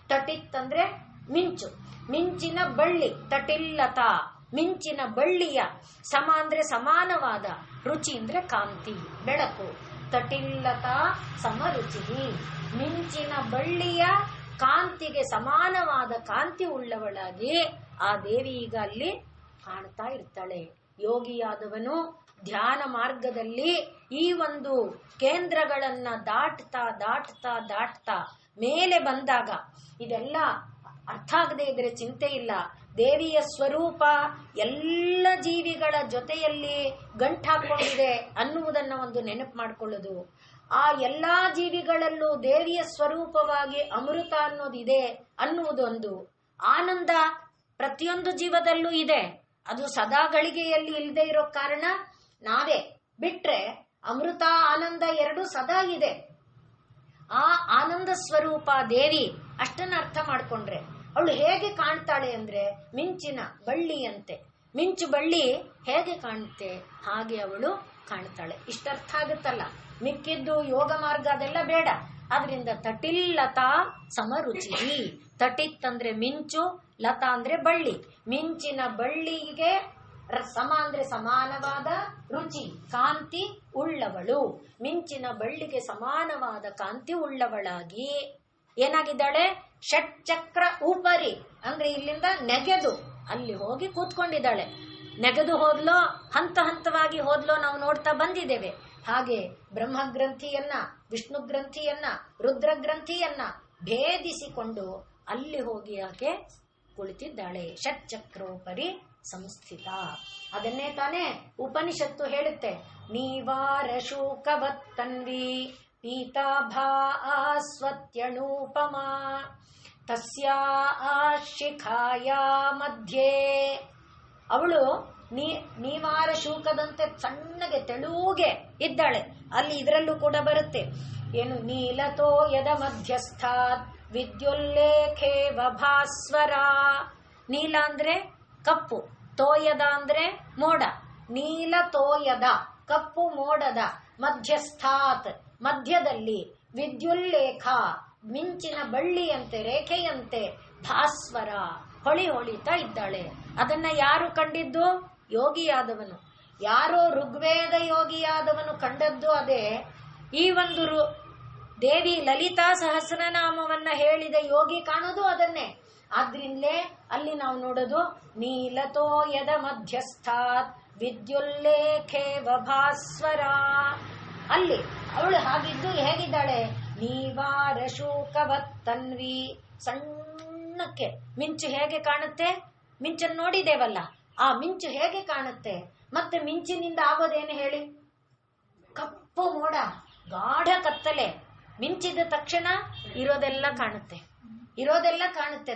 ತಟಿತ್ ಅಂದ್ರೆ ಮಿಂಚು, ಮಿಂಚಿನ ಬಳ್ಳಿ. ತಟಿಲ್ಲತಾ ಮಿಂಚಿನ ಬಳ್ಳಿಯ, ಸಮ ಅಂದ್ರೆ ಸಮಾನವಾದ, ರುಚಿ ಅಂದ್ರೆ ಕಾಂತಿ, ಬೆಳಕು. ತಟಿಲ್ಲತಾ ಸಮರುಚಿ, ಮಿಂಚಿನ ಬಳ್ಳಿಯ ಕಾಂತಿಗೆ ಸಮಾನವಾದ ಕಾಂತಿ ಉಳ್ಳವಳಾಗಿ ಆ ದೇವಿ ಈಗ ಅಲ್ಲಿ ಕಾಣ್ತಾ ಇರ್ತಾಳೆ. ಯೋಗಿಯಾದವನು ಧ್ಯಾನ ಮಾರ್ಗದಲ್ಲಿ ಈ ಒಂದು ಕೇಂದ್ರಗಳನ್ನ ದಾಟ್ತಾ ಮೇಲೆ ಬಂದಾಗ ಇದೆಲ್ಲ ಅರ್ಥ ಆಗದೆ ಇದ್ರೆ ಚಿಂತೆ ಇಲ್ಲ. ದೇವಿಯ ಸ್ವರೂಪ ಎಲ್ಲ ಜೀವಿಗಳ ಜೊತೆಯಲ್ಲಿ ಗಂಟಾಕೊಂಡಿದೆ ಅನ್ನುವುದನ್ನ ಒಂದು ನೆನಪು ಮಾಡಿಕೊಳ್ಳೋದು. ಆ ಎಲ್ಲಾ ಜೀವಿಗಳಲ್ಲೂ ದೇವಿಯ ಸ್ವರೂಪವಾಗಿ ಅಮೃತ ಅನ್ನೋದಿದೆ ಅನ್ನುವುದು ಒಂದು ಆನಂದ ಪ್ರತಿಯೊಂದು ಜೀವದಲ್ಲೂ ಇದೆ. ಅದು ಸದಾ ಗಳಿಗೆಯಲ್ಲಿ ಇಲ್ಲದೆ ಇರೋ ಕಾರಣ ನಾವೇ ಬಿಟ್ರೆ ಅಮೃತ ಆನಂದ ಎರಡು ಸದಾ ಇದೆ. ಆ ಆನಂದ ಸ್ವರೂಪ ದೇವಿ ಅಷ್ಟನ್ನ ಅರ್ಥ ಮಾಡ್ಕೊಂಡ್ರೆ ಅವಳು ಹೇಗೆ ಕಾಣ್ತಾಳೆ ಅಂದ್ರೆ ಮಿಂಚಿನ ಬಳ್ಳಿಯಂತೆ. ಮಿಂಚು ಬಳ್ಳಿ ಹೇಗೆ ಕಾಣುತ್ತೆ ಹಾಗೆ ಅವಳು ಕಾಣ್ತಾಳೆ. ಇಷ್ಟರ್ಥ ಆಗುತ್ತಲ್ಲ. ಮಿಕ್ಕಿದ್ದು ಯೋಗ ಮಾರ್ಗ ಅದೆಲ್ಲ ಬೇಡ. ಆದ್ರಿಂದ ತಟಿಲ್ಲತಾ ಸಮರುಚಿ. ತಟಿತ್ ಅಂದ್ರೆ ಮಿಂಚು, ಲತಾ ಅಂದ್ರೆ ಬಳ್ಳಿ. ಮಿಂಚಿನ ಬಳ್ಳಿಗೆ ಸಮ ಅಂದ್ರೆ ಸಮಾನವಾದ ರುಚಿ, ಕಾಂತಿ ಉಳ್ಳವಳು. ಮಿಂಚಿನ ಬಳ್ಳಿಗೆ ಸಮಾನವಾದ ಕಾಂತಿ ಉಳ್ಳವಳಾಗಿ ಏನಾಗಿದ್ದಾಳೆ, ಷಟ್ಚಕ್ರ ಉಪರಿ ಅಂದ್ರೆ ಇಲ್ಲಿಂದ ನೆಗೆದು ಅಲ್ಲಿ ಹೋಗಿ ಕೂತ್ಕೊಂಡಿದ್ದಾಳೆ. ನೆಗೆದು ಹೋದ್ಲೋ, ಹಂತ ಹಂತವಾಗಿ ಹೋದ್ಲೋ ನಾವು ನೋಡ್ತಾ ಬಂದಿದ್ದೇವೆ. ಹಾಗೆ ಬ್ರಹ್ಮ ಗ್ರಂಥಿಯನ್ನ, ವಿಷ್ಣು ಗ್ರಂಥಿಯನ್ನ, ರುದ್ರ ಗ್ರಂಥಿಯನ್ನ ಭೇದಿಸಿಕೊಂಡು ಅಲ್ಲಿ ಹೋಗಿ ಆಕೆ ಕುಳಿತಿದ್ದಾಳೆ. ಷಟ್ಚಕ್ರೋಪರಿ ಸಂಸ್ಥಿತ. ಅದನ್ನೇ ತಾನೇ ಉಪನಿಷತ್ತು ಹೇಳುತ್ತೆ. ನೀವಾರ ಶೂಕವತ್ತನ್ವಿ ಪೀತಾಭಾ ಸ್ವತ್ಯಣೂಪಮಾ ತಸ್ಯಾ ಶಿಖಾಯ ಮಧ್ಯೆ. ಅವಳು ನೀವಾರ ಶೂಕದಂತೆ ಸಣ್ಣಗೆ ತೆಳುಗೆ ಇದ್ದಾಳೆ. ಅಲ್ಲಿ ಇದರಲ್ಲೂ ಕೂಡ ಬರುತ್ತೆ ಏನು, ನೀಲತೋಯದ ಮಧ್ಯಸ್ಥಾತ್ ವಿದ್ಯುಲ್ಲೇಖೇವ ಭಾಸ್ವರ. ನೀಲ ಅಂದ್ರೆ ಕಪ್ಪು, ತೋಯದ ಅಂದ್ರೆ ಮೋಡ. ನೀಲ ತೋಯದ ಕಪ್ಪು ಮೋಡದ ಮಧ್ಯಸ್ಥಾತ್ ಮಧ್ಯದಲ್ಲಿ ವಿದ್ಯುಲ್ಲೇಖ ಮಿಂಚಿನ ಬಳ್ಳಿಯಂತೆ ರೇಖೆಯಂತೆ ಭಾಸ್ವರ ಹೊಳಿ ಹೊಳಿತಾ ಇದ್ದಾಳೆ. ಅದನ್ನ ಯಾರು ಕಂಡಿದ್ದು? ಯೋಗಿಯಾದವನು. ಯಾರೋ ಋಗ್ವೇದ ಯೋಗಿಯಾದವನು ಕಂಡದ್ದು ಅದೇ. ಈ ಒಂದು ದೇವಿ ಲಲಿತಾ ಸಹಸ್ರನಾಮವನ್ನ ಹೇಳಿದ ಯೋಗಿ ಕಾಣೋದು ಅದನ್ನೇ. ಆದ್ರಿಂದಲೇ ಅಲ್ಲಿ ನಾವು ನೋಡೋದು ನೀಲತೋಯದ ಮಧ್ಯಸ್ಥಾತ್ ವಿದ್ಯುಲ್ಲೇಖೇವ ಭಾಸ್ವರ. ಅಲ್ಲಿ ಅವಳು ಹಾಗಿದ್ದು ಹೇಗಿದ್ದಾಳೆ? ನೀವಾರ ಶೂಕವತ್ತನ್ವಿ. ಸಣ್ಣಕ್ಕೆ ಮಿಂಚು ಹೇಗೆ ಕಾಣುತ್ತೆ? ಮಿಂಚನ್ನು ನೋಡಿದೇವಲ್ಲ, ಆ ಮಿಂಚು ಹೇಗೆ ಕಾಣುತ್ತೆ? ಮತ್ತೆ ಮಿಂಚಿನಿಂದ ಆಗೋದೇನು ಹೇಳಿ? ಕಪ್ಪು ಮೋಡ, ಗಾಢ ಕತ್ತಲೆ. ಮಿಂಚಿದ ತಕ್ಷಣ ಇರೋದೆಲ್ಲ ಕಾಣುತ್ತೆ,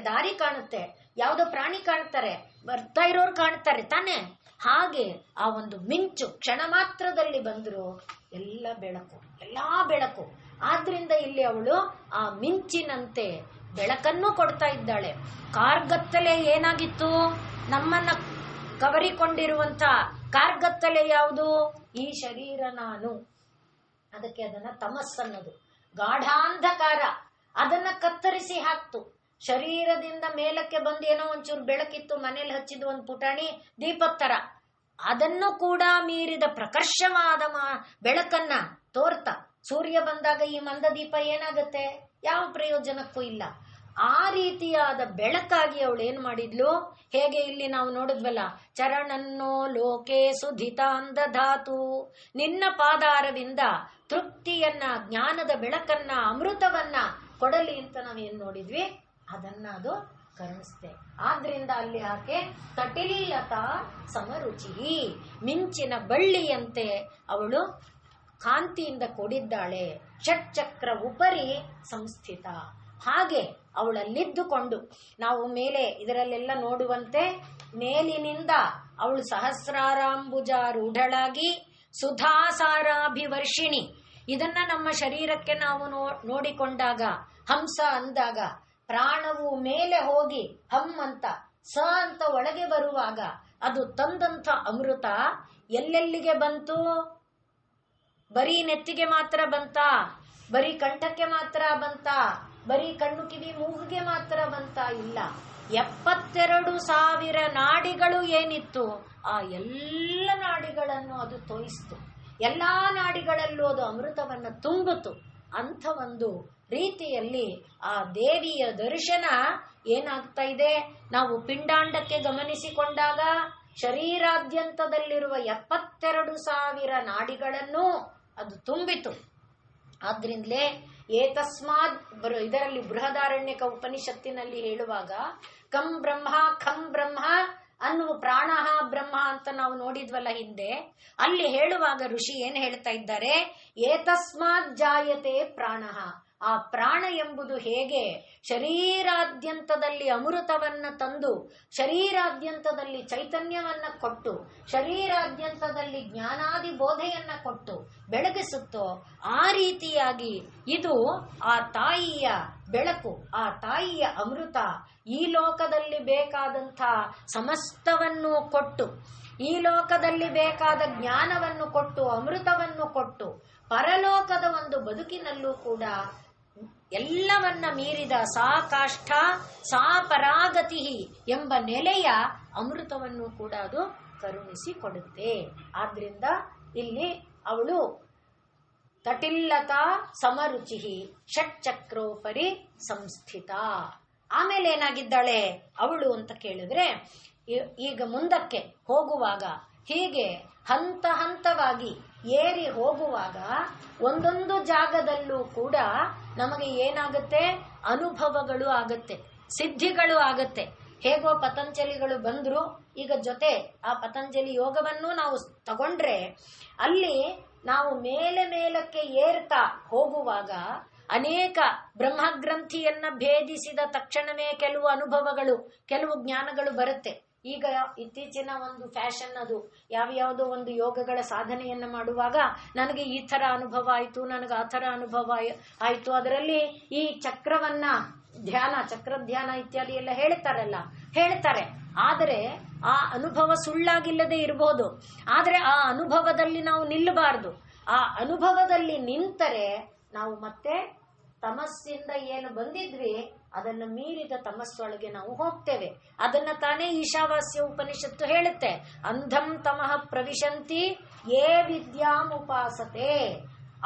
ದಾರಿ ಕಾಣುತ್ತೆ, ಯಾವುದೋ ಪ್ರಾಣಿ ಕಾಣ್ತಾರೆ, ಬರ್ತಾ ಇರೋರು ಕಾಣ್ತಾರೆ ತಾನೆ. ಹಾಗೆ ಆ ಒಂದು ಮಿಂಚು ಕ್ಷಣ ಮಾತ್ರದಲ್ಲಿ ಬಂದ್ರು ಎಲ್ಲಾ ಬೆಳಕು. ಆದ್ರಿಂದ ಇಲ್ಲಿ ಅವಳು ಆ ಮಿಂಚಿನಂತೆ ಬೆಳಕನ್ನು ಕೊಡ್ತಾ ಇದ್ದಾಳೆ. ಕಾರ್ಗತ್ತಲೆ ಏನಾಗಿತ್ತು? ನಮ್ಮನ್ನ ಕವರಿಕೊಂಡಿರುವಂತ ಕಾರ್ಗತ್ತಲೆ ಯಾವುದು? ಈ ಶರೀರ ನಾನು. ಅದಕ್ಕೆ ಅದನ್ನ ತಮಸ್ಸನ್ನೋದು, ಗಾಢಾಂಧಕಾರ. ಅದನ್ನ ಕತ್ತರಿಸಿ ಹಾಕ್ತು. ಶರೀರದಿಂದ ಮೇಲಕ್ಕೆ ಬಂದು ಏನೋ ಒಂಚೂರು ಬೆಳಕಿತ್ತು, ಮನೇಲಿ ಹಚ್ಚಿದ ಒಂದು ಪುಟಾಣಿ ದೀಪತ್ತರ. ಅದನ್ನು ಕೂಡ ಮೀರಿದ ಪ್ರಕರ್ಷವಾದ ಬೆಳಕನ್ನ ತೋರ್ತಾ ಸೂರ್ಯ ಬಂದಾಗ ಈ ಮಂದ ದೀಪ ಏನಾಗತ್ತೆ? ಯಾವ ಪ್ರಯೋಜನಕ್ಕೂ ಇಲ್ಲ. ಆ ರೀತಿಯಾದ ಬೆಳಕಾಗಿ ಅವಳು ಏನ್ ಮಾಡಿದ್ಲು? ಹೇಗೆ ಇಲ್ಲಿ ನಾವು ನೋಡಿದ್ವಲ್ಲ, ಚರಣನ್ನೋ ಲೋಕೆ ಸುಧಿತಾಂದಧಾತು. ನಿನ್ನ ಪಾದಾರವಿಂದ ತೃಪ್ತಿಯನ್ನ, ಜ್ಞಾನದ ಬೆಳಕನ್ನ, ಅಮೃತವನ್ನ ಕೊಡಲಿ ಅಂತ ನಾವೇನ್ ನೋಡಿದ್ವಿ, ಅದನ್ನ ಅದು ಕರುಣಿಸ್ತೆ. ಆದ್ರಿಂದ ಅಲ್ಲಿ ಆಕೆ ತಟಿಲ್ಲತಾ ಸಮರುಚಿ, ಮಿಂಚಿನ ಬಳ್ಳಿಯಂತೆ ಅವಳು ಕಾಂತಿಯಿಂದ ಕೂಡಿದ್ದಾಳೆ. ಷಟ್ಚಕ್ರ ಉಪರಿ ಸಂಸ್ಥಿತ. ಹಾಗೆ ಅವಳಲ್ಲಿದ್ದುಕೊಂಡು ನಾವು ಮೇಲೆ ಇದರಲ್ಲೆಲ್ಲ ನೋಡುವಂತೆ ಮೇಲಿನಿಂದ ಅವಳು ಸಹಸ್ರಾರಾಂಬುಜಾರೂಢಳಾಗಿ ಸುಧಾಸಾರಾಭಿವರ್ಷಿಣಿ. ಇದನ್ನ ನಮ್ಮ ಶರೀರಕ್ಕೆ ನಾವು ನೋಡಿಕೊಂಡಾಗ, ಹಂಸ ಅಂದಾಗ ಪ್ರಾಣವು ಮೇಲೆ ಹೋಗಿ ಹಮ್ ಅಂತ ಸ ಅಂತ ಒಳಗೆ ಬರುವಾಗ ಅದು ತಂದಂಥ ಅಮೃತ ಎಲ್ಲೆಲ್ಲಿಗೆ ಬಂತು? ಬರೀ ನೆತ್ತಿಗೆ ಮಾತ್ರ ಬಂತಾ? ಬರೀ ಕಂಠಕ್ಕೆ ಮಾತ್ರ ಬಂತಾ? ಬರೀ ಕಣ್ಣು ಕಿವಿ ಮೂಗಿಗೆ ಮಾತ್ರ ಬಂತಾ? ಇಲ್ಲ. 72,000 ನಾಡಿಗಳು ಏನಿತ್ತು, ಆ ಎಲ್ಲ ನಾಡಿಗಳನ್ನು ಅದು ತೋಯಿಸ್ತು. ಎಲ್ಲಾ ನಾಡಿಗಳಲ್ಲೂ ಅದು ಅಮೃತವನ್ನು ತುಂಬಿತು. ಅಂಥ ಒಂದು ರೀತಿಯಲ್ಲಿ ಆ ದೇವಿಯ ದರ್ಶನ ಏನಾಗ್ತಾ ಇದೆ? ನಾವು ಪಿಂಡಾಂಡಕ್ಕೆ ಗಮನಿಸಿಕೊಂಡಾಗ ಶರೀರಾದ್ಯಂತದಲ್ಲಿರುವ 72,000 ನಾಡಿಗಳನ್ನು ಅದು ತುಂಬಿತು. ಆದ್ರಿಂದಲೇ ಏತಸ್ಮಾದ್ ಇದರಲ್ಲಿ ಬೃಹದಾರಣ್ಯಕ ಉಪನಿಷತ್ತಿನಲ್ಲಿ ಹೇಳುವಾಗ ಕಂ ಬ್ರಹ್ಮ ಖಂ ಬ್ರಹ್ಮ ಅನ್ನುವ ಪ್ರಾಣ ಬ್ರಹ್ಮ ಅಂತ ನಾವು ನೋಡಿದ್ವಲ್ಲ ಹಿಂದೆ. ಅಲ್ಲಿ ಹೇಳುವಾಗ ಋಷಿ ಏನ್ ಹೇಳ್ತಾ ಇದ್ದಾರೆ? ಏತಸ್ಮಾತ್ ಜಾಯತೆ ಪ್ರಾಣ. ಆ ಪ್ರಾಣ ಎಂಬುದು ಹೇಗೆ ಶರೀರಾದ್ಯಂತದಲ್ಲಿ ಅಮೃತವನ್ನ ತಂದು, ಶರೀರಾದ್ಯಂತದಲ್ಲಿ ಚೈತನ್ಯವನ್ನ ಕೊಟ್ಟು, ಶರೀರಾದ್ಯಂತದಲ್ಲಿ ಜ್ಞಾನಾದಿ ಬೋಧೆಯನ್ನ ಕೊಟ್ಟು ಬೆಳಗಿಸುತ್ತೋ, ಆ ರೀತಿಯಾಗಿ ಇದು ಆ ತಾಯಿಯ ಬೆಳಕು, ಆ ತಾಯಿಯ ಅಮೃತ. ಈ ಲೋಕದಲ್ಲಿ ಬೇಕಾದಂಥ ಸಮಸ್ತವನ್ನು ಕೊಟ್ಟು, ಈ ಲೋಕದಲ್ಲಿ ಬೇಕಾದ ಜ್ಞಾನವನ್ನು ಕೊಟ್ಟು, ಅಮೃತವನ್ನು ಕೊಟ್ಟು, ಪರಲೋಕದ ಒಂದು ಬದುಕಿನಲ್ಲೂ ಕೂಡ ಎಲ್ಲವನ್ನ ಮೀರಿದ ಸಾ ಕಾಷ್ಠ ಸಾ ಪರಾಗತಿ ಎಂಬ ನೆಲೆಯ ಅಮೃತವನ್ನು ಕೂಡ ಅದು ಕರುಣಿಸಿ ಕೊಡುತ್ತೆ. ಆದ್ರಿಂದ ಇಲ್ಲಿ ಅವಳು ತಟಿಲ್ಲತಾ ಸಮರುಚಿ ಷಟ್ಚಕ್ರೋಪರಿ ಸಂಸ್ಥಿತ. ಆಮೇಲೆ ಏನಾಗಿದ್ದಾಳೆ ಅವಳು ಅಂತ ಕೇಳಿದ್ರೆ, ಈಗ ಮುಂದಕ್ಕೆ ಹೋಗುವಾಗ ಹೀಗೆ ಹಂತ ಹಂತವಾಗಿ ಏರಿ ಹೋಗುವಾಗ ಒಂದೊಂದು ಜಾಗದಲ್ಲೂ ಕೂಡ ನಮಗೆ ಏನಾಗುತ್ತೆ, ಅನುಭವಗಳು ಆಗತ್ತೆ, ಸಿದ್ಧಿಗಳು ಆಗತ್ತೆ. ಹೇಗೋ ಪತಂಜಲಿಗಳು ಬಂದ್ರು, ಈಗ ಜೊತೆ ಆ ಪತಂಜಲಿ ಯೋಗವನ್ನು ನಾವು ತಗೊಂಡ್ರೆ ಅಲ್ಲಿ ನಾವು ಮೇಲಕ್ಕೆ ಏರ್ತಾ ಹೋಗುವಾಗ ಅನೇಕ ಬ್ರಹ್ಮಗ್ರಂಥಿಯನ್ನ ಭೇದಿಸಿದ ತಕ್ಷಣವೇ ಕೆಲವು ಅನುಭವಗಳು, ಕೆಲವು ಜ್ಞಾನಗಳು ಬರುತ್ತೆ. ಈಗ ಇತ್ತೀಚಿನ ಒಂದು ಫ್ಯಾಷನ್ ಅದು, ಯಾವ್ಯಾವುದೋ ಒಂದು ಯೋಗಗಳ ಸಾಧನೆಯನ್ನ ಮಾಡುವಾಗ ನನಗೆ ಈ ತರ ಅನುಭವ ಆಯ್ತು, ನನಗೆ ಆ ತರ ಅನುಭವ ಆಯ್ತು. ಅದರಲ್ಲಿ ಈ ಚಕ್ರವನ್ನ ಧ್ಯಾನ, ಚಕ್ರ ಧ್ಯಾನ ಇತ್ಯಾದಿ ಎಲ್ಲ ಹೇಳ್ತಾರೆ. ಆದರೆ ಆ ಅನುಭವ ಸುಳ್ಳಾಗಿಲ್ಲದೆ ಇರಬಹುದು, ಆದ್ರೆ ಆ ಅನುಭವದಲ್ಲಿ ನಾವು ನಿಲ್ಲಬಾರದು. ಆ ಅನುಭವದಲ್ಲಿ ನಿಂತರೆ ನಾವು ಮತ್ತೆ ತಮಸ್ಸಿಂದ ಏನು ಬಂದಿದ್ವಿ ಅದನ್ನು ಮೀರಿದ ತಮಸ್ಸೊಳಗೆ ನಾವು ಹೋಗ್ತೇವೆ. ಅದನ್ನ ತಾನೇ ಈಶಾವಾಸ್ಯ ಉಪನಿಷತ್ತು ಹೇಳುತ್ತೆ, ಅಂಧಂ ತಮಃ ಪ್ರವಿಶಂತಿ ಯೇ ವಿದ್ಯಾಂ ಉಪಾಸತೆ.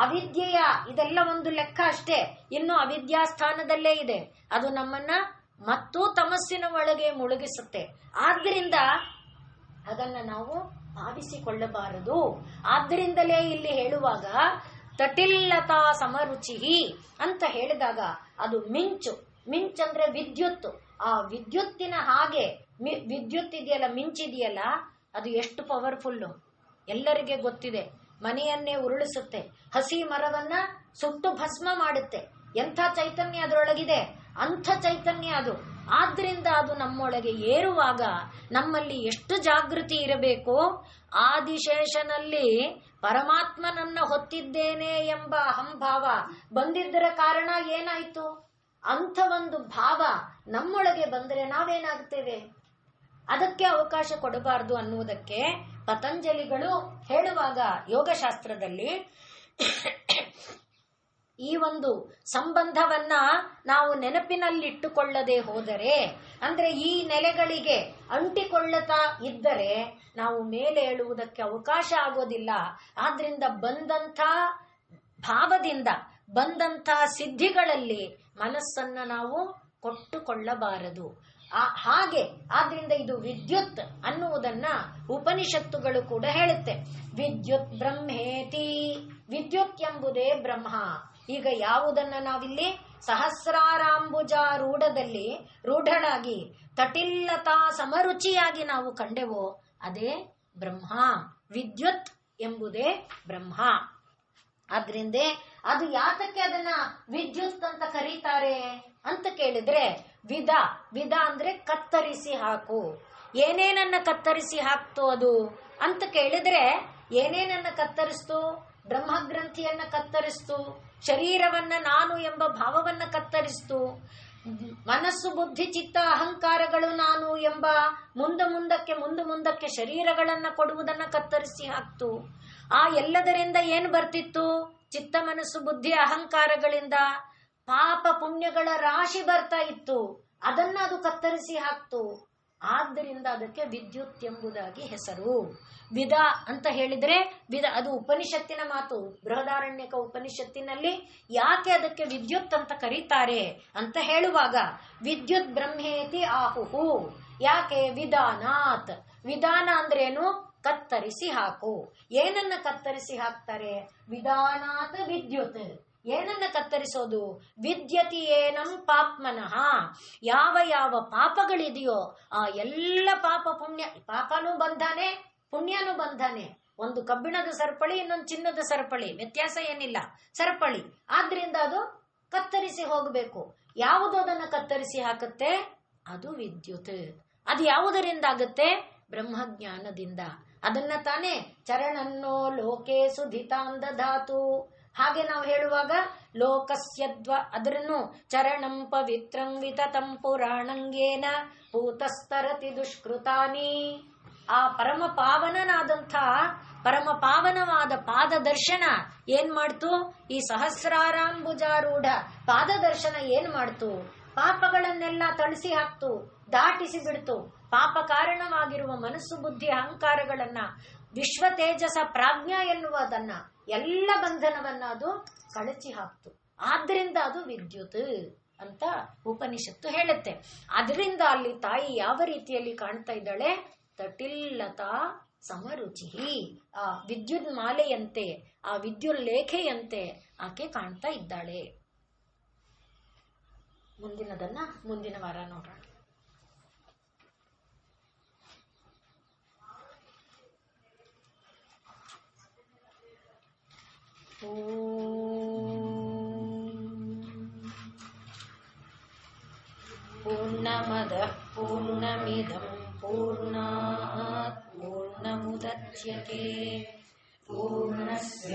ಅವಿದ್ಯೆಯ ಇದೆಲ್ಲ ಒಂದು ಲೆಕ್ಕ ಅಷ್ಟೇ, ಇನ್ನು ಅವಿದ್ಯಾ ಸ್ಥಾನದಲ್ಲೇ ಇದೆ, ಅದು ನಮ್ಮನ್ನ ಮತ್ತು ತಮಸ್ಸಿನ ಒಳಗೆ ಮುಳುಗಿಸುತ್ತೆ. ಆದ್ರಿಂದ ಅದನ್ನ ನಾವು ಭಾವಿಸಿಕೊಳ್ಳಬಾರದು. ಆದ್ರಿಂದಲೇ ಇಲ್ಲಿ ಹೇಳುವಾಗ ತಟಿಲ್ಲತಾ ಸಮರುಚಿ ಅಂತ ಹೇಳಿದಾಗ ಅದು ಮಿಂಚಂದ್ರೆ ವಿದ್ಯುತ್. ಆ ವಿದ್ಯುತ್ತಿನ ಹಾಗೆ ವಿದ್ಯುತ್ ಇದೆಯಲ್ಲ, ಮಿಂಚಿದೆಯಲ್ಲ, ಅದು ಎಷ್ಟು ಪವರ್ಫುಲ್ಲು ಎಲ್ಲರಿಗೆ ಗೊತ್ತಿದೆ. ಮನೆಯನ್ನೇ ಉರುಳಿಸುತ್ತೆ, ಹಸಿ ಮರವನ್ನ ಸುಟ್ಟು ಭಸ್ಮ ಮಾಡುತ್ತೆ. ಎಂಥ ಚೈತನ್ಯ ಅದರೊಳಗಿದೆ, ಅಂಥ ಚೈತನ್ಯ ಅದು. ಆದ್ರಿಂದ ಅದು ನಮ್ಮೊಳಗೆ ಏರುವಾಗ ನಮ್ಮಲ್ಲಿ ಎಷ್ಟು ಜಾಗೃತಿ ಇರಬೇಕು. ಆದಿಶೇಷನಲ್ಲಿ ಪರಮಾತ್ಮನನ್ನ ಹೊತ್ತಿದ್ದೇನೆ ಎಂಬ ಅಹಂಭಾವ ಬಂದಿದ್ದರ ಕಾರಣ ಏನಾಯ್ತು, ಅಂಥ ಒಂದು ಭಾವ ನಮ್ಮೊಳಗೆ ಬಂದರೆ ನಾವೇನಾಗ್ತೇವೆ, ಅದಕ್ಕೆ ಅವಕಾಶ ಕೊಡಬಾರದು ಅನ್ನುವುದಕ್ಕೆ ಪತಂಜಲಿಗಳು ಹೇಳುವಾಗ ಯೋಗಶಾಸ್ತ್ರದಲ್ಲಿ ಈ ಒಂದು ಸಂಬಂಧವನ್ನ ನಾವು ನೆನಪಿನಲ್ಲಿಟ್ಟುಕೊಳ್ಳದೆ ಹೋದರೆ, ಅಂದ್ರೆ ಈ ನೆಲೆಗಳಿಗೆ ಅಂಟಿಕೊಳ್ಳುತ್ತಾ ಇದ್ದರೆ ನಾವು ಮೇಲೆ ಏಳುವುದಕ್ಕೆ ಅವಕಾಶ ಆಗೋದಿಲ್ಲ. ಆದ್ರಿಂದ ಬಂದಂಥ ಭಾವದಿಂದ ಬಂದಂಥ ಸಿದ್ಧಿಗಳಲ್ಲಿ ಮನಸ್ಸನ್ನ ನಾವು ಕೊಟ್ಟುಕೊಳ್ಳಬಾರದು. ಹಾಗೆ ಆದ್ರಿಂದ ಇದು ವಿದ್ಯುತ್ ಅನ್ನುವುದನ್ನ ಉಪನಿಷತ್ತುಗಳು ಕೂಡ ಹೇಳುತ್ತೆ. ವಿದ್ಯುತ್ ಬ್ರಹ್ಮೇತಿ, ವಿದ್ಯುತ್ ಎಂಬುದೇ ಬ್ರಹ್ಮ. ಈಗ ಯಾವುದನ್ನ ನಾವಿಲ್ಲಿ ಸಹಸ್ರಾರಾಂಬುಜಾರೂಢದಲ್ಲಿ ರೂಢಳಾಗಿ ತಟಿಲ್ಲತಾ ಸಮರುಚಿಯಾಗಿ ನಾವು ಕಂಡೆವೋ ಅದೇ ಬ್ರಹ್ಮ. ವಿದ್ಯುತ್ ಎಂಬುದೇ ಬ್ರಹ್ಮ. ಆದ್ರಿಂದ ಅದು ಯಾತಕ್ಕೆ ಅದನ್ನ ವಿದ್ಯುತ್ ಅಂತ ಕರೀತಾರೆ ಅಂತ ಕೇಳಿದ್ರೆ, ವಿಧ ಅಂದ್ರೆ ಕತ್ತರಿಸಿ ಹಾಕು. ಏನೇನನ್ನ ಕತ್ತರಿಸಿ ಹಾಕ್ತು ಅದು ಅಂತ ಕೇಳಿದ್ರೆ, ಏನೇನನ್ನ ಕತ್ತರಿಸ್ತು? ಬ್ರಹ್ಮಗ್ರಂಥಿಯನ್ನ ಕತ್ತರಿಸ್ತು, ಶರೀರವನ್ನ ನಾನು ಎಂಬ ಭಾವವನ್ನ ಕತ್ತರಿಸ್ತು, ಮನಸ್ಸು ಬುದ್ಧಿ ಚಿತ್ತ ಅಹಂಕಾರಗಳು ನಾನು ಎಂಬ ಮುಂದಕ್ಕೆ ಶರೀರಗಳನ್ನ ಕೊಡುವುದನ್ನ ಕತ್ತರಿಸಿ ಹಾಕ್ತು. ಆ ಎಲ್ಲದರಿಂದ ಏನು ಬರ್ತಿತ್ತು? ಚಿತ್ತ ಮನಸ್ಸು ಬುದ್ಧಿ ಅಹಂಕಾರಗಳಿಂದ ಪಾಪ ಪುಣ್ಯಗಳ ರಾಶಿ ಬರ್ತಾ ಇತ್ತು, ಅದನ್ನ ಅದು ಕತ್ತರಿಸಿ ಹಾಕ್ತು. ಆದ್ದರಿಂದ ಅದಕ್ಕೆ ವಿದ್ಯುತ್ ಎಂಬುದಾಗಿ ಹೆಸರು. ವಿಧ ಅಂತ ಹೇಳಿದ್ರೆ ಅದು ಉಪನಿಷತ್ತಿನ ಮಾತು. ಬೃಹದಾರಣ್ಯಕ ಉಪನಿಷತ್ತಿನಲ್ಲಿ ಯಾಕೆ ಅದಕ್ಕೆ ವಿದ್ಯುತ್ ಅಂತ ಕರೀತಾರೆ ಅಂತ ಹೇಳುವಾಗ ವಿದ್ಯುತ್ ಬ್ರಹ್ಮೇತಿ ಆಹುಹು. ಯಾಕೆ? ವಿಧಾನಾತ್. ವಿಧಾನ ಅಂದ್ರೇನು? ಕತ್ತರಿಸಿ ಹಾಕು. ಏನನ್ನ ಕತ್ತರಿಸಿ ಹಾಕ್ತಾರೆ? ವಿಧಾನಾತ್ ವಿದ್ಯುತ್. ಏನನ್ನ ಕತ್ತರಿಸೋದು? ವಿದ್ಯತಿ ಏನಂ ಪಾಪ್ಮನಃ. ಯಾವ ಯಾವ ಪಾಪಗಳಿದೆಯೋ ಆ ಎಲ್ಲ ಪಾಪ ಪುಣ್ಯ, ಪಾಪನೂ ಬಂಧಾನೆ ಪುಣ್ಯನೂ ಬಂಧಾನೆ. ಒಂದು ಕಬ್ಬಿಣದ ಸರಪಳಿ, ಇನ್ನೊಂದು ಚಿನ್ನದ ಸರಪಳಿ, ವ್ಯತ್ಯಾಸ ಏನಿಲ್ಲ, ಸರಪಳಿ. ಆದ್ರಿಂದ ಅದು ಕತ್ತರಿಸಿ ಹೋಗಬೇಕು. ಯಾವುದು ಅದನ್ನ ಕತ್ತರಿಸಿ ಹಾಕುತ್ತೆ? ಅದು ವಿದ್ಯುತ್. ಅದು ಯಾವುದರಿಂದ ಆಗುತ್ತೆ? ಬ್ರಹ್ಮಜ್ಞಾನದಿಂದ. ಅದನ್ನ ತಾನೇ ಚರಣನ್ನೋ ಲೋಕೆ ಸುಧಿತಾಂದ ಧಾತು. ಹಾಗೆ ನಾವು ಹೇಳುವಾಗ ಲೋಕಸ್ಯದ್ವ ಅದರನ್ನು ಚರಣಂ ಪವಿತ್ರಂ ವಿತತಂ ಪುರಾಣಂಗೇನ ಭೂತಸ್ತರತಿ ದುಷ್ಕೃತಾನಿ. ಆ ಪರಮ ಪಾವನವಾದ ಪಾದದರ್ಶನ ಏನ್ ಮಾಡ್ತು? ಈ ಸಹಸ್ರಾರಾಂಬುಜಾರೂಢ ಪಾದದರ್ಶನ ಏನ್ ಮಾಡ್ತು? ಪಾಪಗಳನ್ನೆಲ್ಲ ತಳಿಸಿ ಹಾಕ್ತು, ದಾಟಿಸಿ ಬಿಡ್ತು. ಪಾಪ ಕಾರಣವಾಗಿರುವ ಮನಸ್ಸು ಬುದ್ಧಿ ಅಹಂಕಾರಗಳನ್ನ, ವಿಶ್ವ ತೇಜಸ ಪ್ರಾಜ್ಞಾ ಎನ್ನುವುದನ್ನ, ಎಲ್ಲ ಬಂಧನವನ್ನ ಅದು ಕಳಚಿ ಹಾಕ್ತು. ಆದ್ರಿಂದ ಅದು ವಿದ್ಯುತ್. ಅಂತ ಉಪನಿಷತ್ತು ಹೇಳುತ್ತೆ. ಅದರಿಂದ ಅಲ್ಲಿ ತಾಯಿ ಯಾವ ರೀತಿಯಲ್ಲಿ ಕಾಣ್ತಾ ಇದ್ದಾಳೆ? ತಟಿಲ್ಲತಾ ಸಮರುಚಿ, ಆ ವಿದ್ಯುತ್ ಮಾಲೆಯಂತೆ, ಆ ವಿದ್ಯುಲ್ಲೇಖೆಯಂತೆ ಆಕೆ ಕಾಣ್ತಾ ಇದ್ದಾಳೆ. ಮುಂದಿನದನ್ನ ಮುಂದಿನ ವಾರ ನೋಡೋಣ. पूर्णमदः पूर्णमिदं पूर्णात् पूर्णमुदच्यते पूर्णस्य